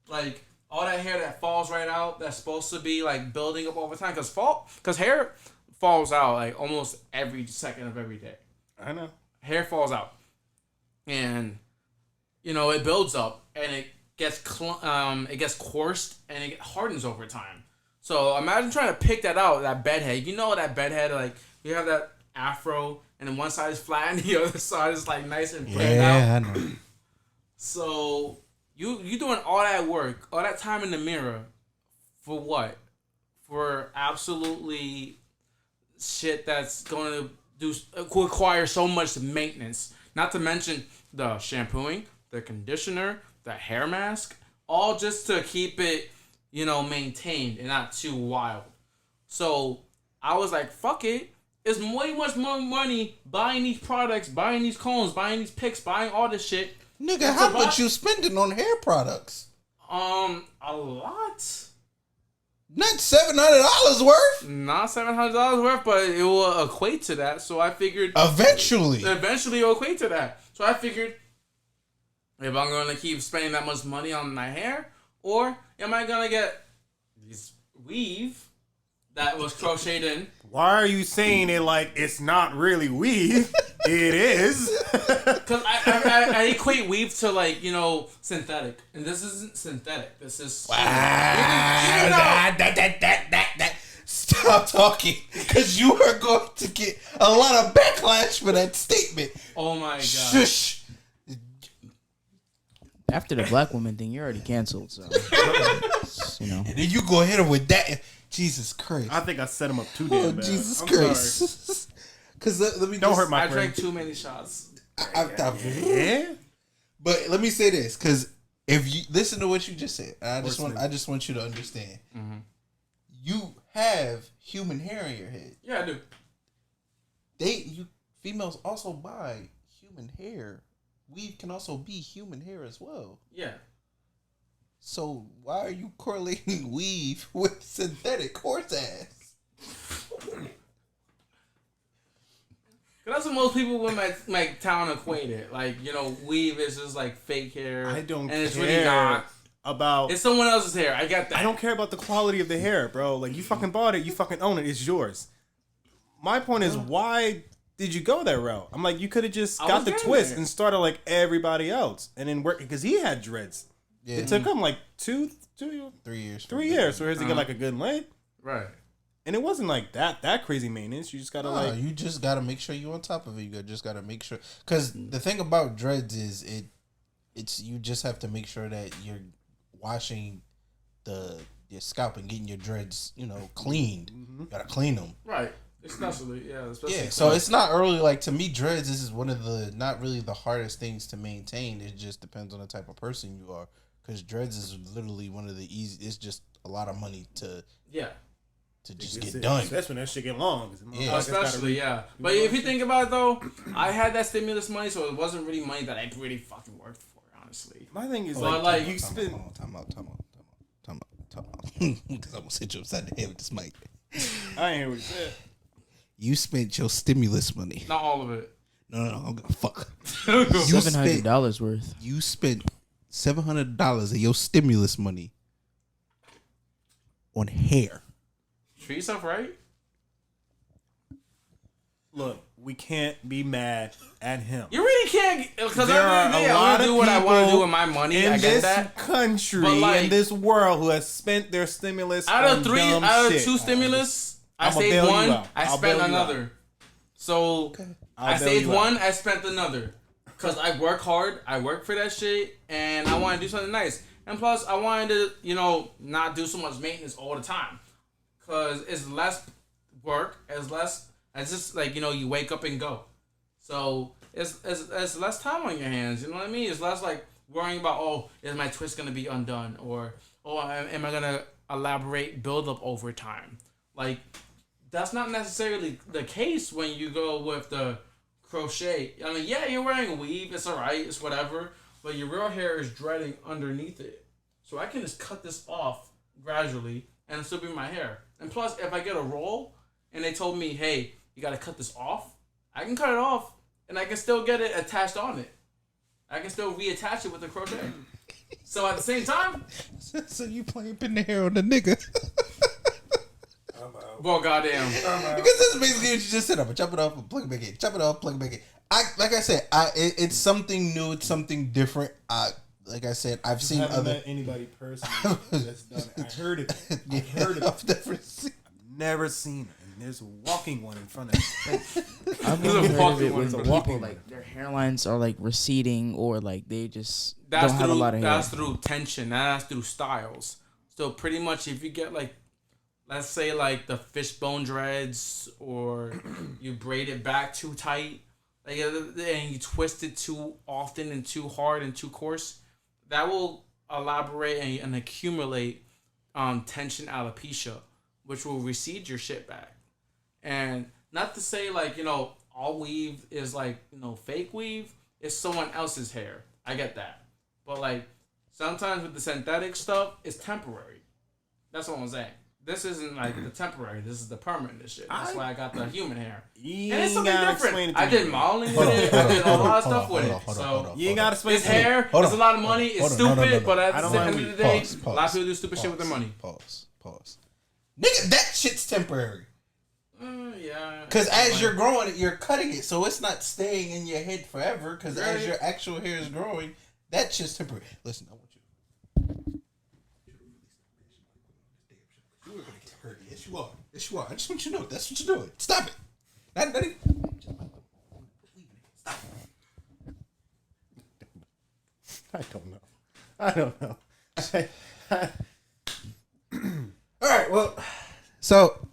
like all that hair that falls right out that's supposed to be like building up over time, because hair falls out like almost every second of every day. I know. Hair falls out, and you know it builds up, and it gets coarse, and it hardens over time. So imagine trying to pick that out, that bedhead. You know that bedhead, like you have that afro, and then one side is flat, and the other side is like nice and planned out. Yeah, I know. So you doing all that work, all that time in the mirror, for what? For absolutely shit that's going to require so much maintenance. Not to mention the shampooing, the conditioner, the hair mask, all just to keep it, you know, maintained and not too wild. So I was like, fuck it. It's way much more money buying these products, buying these combs, buying these picks, buying all this shit. Nigga, how much you spending on hair products? A lot. Not $700 worth. Not $700 worth, but it will equate to that. So I figured Eventually. eventually it'll equate to that. So I figured if I'm going to keep spending that much money on my hair, or am I going to get this weave that was crocheted in? Why are you saying it like it's not really weave? It is. Because I equate weave to, like, you know, synthetic. And this isn't synthetic. This is... Stop talking, because you are going to get a lot of backlash for that statement. Oh my God. Shush. After the black woman thing, you're already canceled. So, you know. And then you go ahead with that. Jesus Christ. I think I set him up too damn Oh, bad. Jesus I'm Christ. Because let me Don't just, hurt my I drank friend. too many shots. Yeah? But let me say this, because if you listen to what you just said, I just want you to understand. Mm-hmm. You have human hair in your head. Yeah, I do. Females also buy human hair. Weave can also be human hair as well. Yeah. So why are you correlating weave with synthetic horse ass? That's what most people in my town equate it. Like, you know, weave is just like fake hair. I don't and it's care really not. about... It's someone else's hair. I get that. I don't care about the quality of the hair, bro. Like, you fucking bought it. You fucking own it. It's yours. My point is, why did you go that route? I'm like, you could have just I got was the getting twist there. and started like everybody else. And then work, because he had dreads. Yeah, It took him like 3 years. 3 years for his to get like a good length. Right. And it wasn't like that crazy maintenance. You just gotta like... You just gotta make sure you're on top of it. You just gotta make sure, because the thing about dreads is it's you just have to make sure that you're washing the your scalp and getting your dreads, cleaned. You gotta clean them. Right. Especially. Yeah, so it's not really like, to me, dreads. This is one of the not really the hardest things to maintain. It just depends on the type of person you are, because dreads is literally one of the easy. It's just a lot of money to just get done. That's when that shit get long. Yeah. Especially, yeah. But if you think about it, though, I had that stimulus money, so it wasn't really money that I really fucking worked for, honestly. My thing is, like, you spend. Time out. Because I'm gonna sit you upside the head with this mic. I ain't hear what you said. You spent your stimulus money. Not all of it. No, I'm gonna fuck. $700 worth. You spent $700 of your stimulus money on hair. Treat yourself right. Look, we can't be mad at him. You really can't, because There are a lot I of do what I want to people do with my money. in I get this that. country, But, like, in this world, who has spent their stimulus Out on of dumb shit. two stimulus, I I'ma saved bail you one. out. I I'll spent bail you another. So I'll I bail saved you out. one. I spent another. Cause I work hard. I work for that shit, and I want to do something nice. And plus, I wanted to, not do so much maintenance all the time. Cause it's less work. It's just like you wake up and go. So it's less time on your hands. You know what I mean? It's less like worrying about, is my twist gonna be undone, or am I gonna elaborate build up over time? Like, that's not necessarily the case when you go with the crochet. I mean, yeah, you're wearing a weave. It's alright. It's whatever. But your real hair is dreading underneath it. So I can just cut this off gradually and it'll still be my hair. And plus, if I get a roll and they told me, hey, you got to cut this off, I can cut it off and I can still get it attached on it. I can still reattach it with the crochet. So at the same time, So you playing pin the hair on the nigga. well, goddamn. Because that's basically what you just said. I'm gonna chop it off and plug it back in. Chop it off, plug it back in. Like I said, it's something new. It's something different. Like I said, I've seen haven't other. met anybody personally that's done it. I heard it. I've heard it. I've never seen. Never seen it. And there's a walking one in front of me. I've There's a only heard of walking it one with for people walking. like their hairlines are like receding or like they just That's don't have a lot of hair. That's through tension. That's through styles. So pretty much, if you get like, let's say like the fishbone dreads, or you braid it back too tight, like, and you twist it too often and too hard and too coarse, that will elaborate and accumulate tension alopecia, which will recede your shit back. And not to say like all weave is like fake weave. It's someone else's hair. I get that, but like sometimes with the synthetic stuff, it's temporary. That's what I'm saying. This isn't like the temporary. This is the permanent shit. That's why I got the human hair. You And it's ain't something gotta explain different. it to I me. did modeling with it. I did a lot of stuff with it. So You ain't gotta explain it's it to me. hair. Hold It's a on. lot of money. It's Hold on. No, stupid. no. But I at don't the mind end of the day, Pause. a lot of people do stupid shit with their money. Pause. Nigga, that shit's temporary. Yeah. Because as you're growing it, you're cutting it, so it's not staying in your head forever. Because as Right. your actual hair is growing, that shit's temporary. Listen, I want you. You are gonna get hurt. Yes, you are. Yes, you are. I just want you to know that's what you're doing. Stop it. Not even. Stop. I don't know. All right. Well, so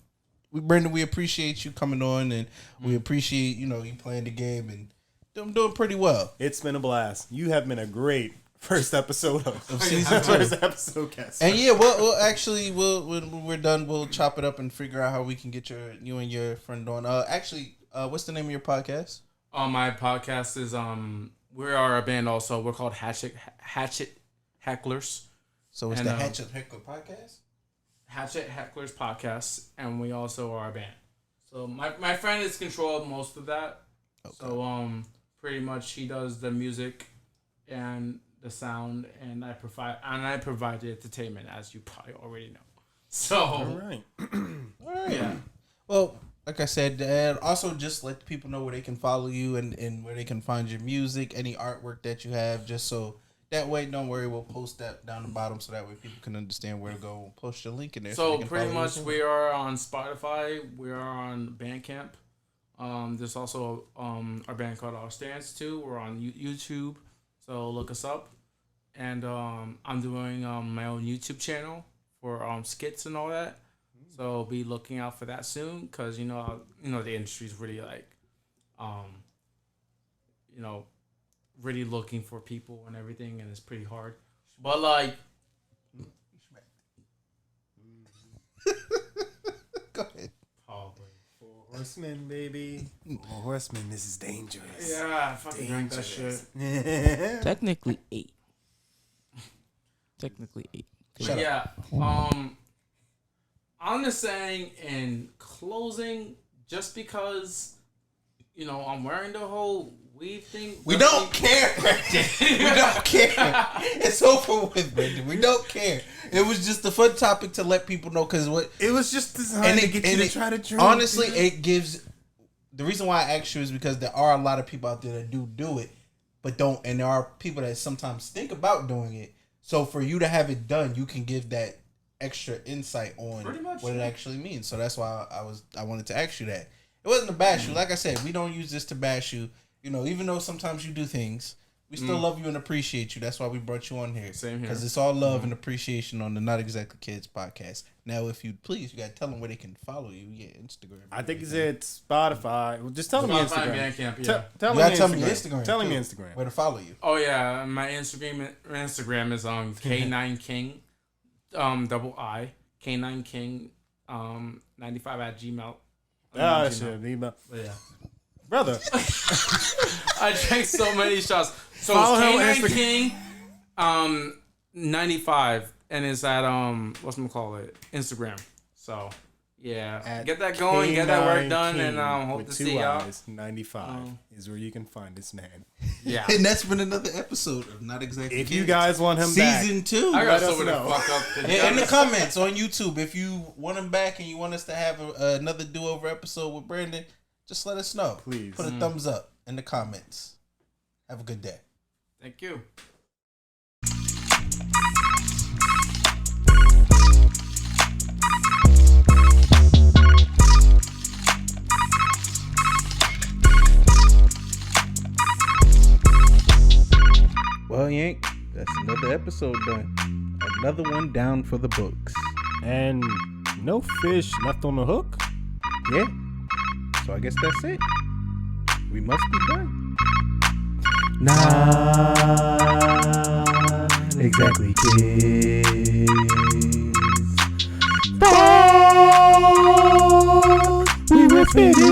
Brendan, we appreciate you coming on, and we appreciate you playing the game, and I'm doing pretty well. It's been a blast. You have been a great first episode of season two. First episode cast. And yeah, we'll actually when we're done, we'll chop it up and figure out how we can get you and your friend on. What's the name of your podcast? My podcast is we are a band also. We're called Hatchet Hecklers. So it's And, the Hatchet Heckler podcast. Hatchet Hecklers podcast, and we also are a band. So my friend is control of most of that. Okay. So pretty much he does the music and the sound, and I provide the entertainment, as you probably already know. So All right. All right. yeah. Well, like I said, and also just let the people know where they can follow you and where they can find your music, any artwork that you have, just so that way, don't worry, we'll post that down the bottom so that way people can understand where to go. We'll post your link in there. So they can pretty follow you much as well. we are on Spotify. We are on Bandcamp. There's also our band called Our Stance too. We're on YouTube, so look us up. And I'm doing my own YouTube channel skits and all that. So be looking out for that soon, because the industry's really like, really looking for people and everything, and it's pretty hard. But like, Go ahead. probably. Horsemen, baby. Horsemen, this is dangerous. Yeah, I fucking drank that shit. Technically 8. Technically 8. But yeah. I'm just saying in closing, just because, I'm wearing the whole weave thing. We don't care, Brandon. We don't care. It's over with, Brandon. We don't care. It was just a fun topic to let people know, because what It was just designed to get you to try to drink. Honestly, dude. it gives. The reason why I asked you is because there are a lot of people out there that do it, but don't, and there are people that sometimes think about doing it. So for you to have it done, you can give that extra insight on what it actually means. So that's why I wanted to ask you that. It wasn't to bash you. Like I said, we don't use this to bash you. Even though sometimes you do things, we still love you and appreciate you. That's why we brought you on here. Same here. Because it's all love and appreciation on the Not Exactly Kids podcast. Now, if you'd please, you got to tell them where they can follow you. Yeah, Instagram. I think he said Spotify. Well, just tell him your Spotify, Instagram. Bandcamp, yeah. Tell You him gotta your tell me your Instagram. Instagram. Tell him too. your Instagram. Where to follow you. Oh yeah, my Instagram is K9King, double I, K9King, 95 at Gmail. Ah, shit. Email. But yeah. Brother. I drank so many shots. So Follow him on it's Instagram. K9King, 95, and it's at whatchamacallit, Instagram. So yeah, At get that going, get that work K9 done, and King hope with to 2 see y'all. eyes, 95 is where you can find this man. Yeah, And that's been another episode of Not Exactly If Kids. you guys want him back, Season 2. I got let us somewhere to know. fuck up. In the comments on YouTube, if you want him back and you want us to have another do-over episode with Brandon, just let us know. Please. Put a thumbs up in the comments. Have a good day. Thank you. Well, Yank, that's another episode done. Another one down for the books. and no fish left on the hook. Yeah. So I guess that's it. We must be done. Not exactly kids. But we were finished.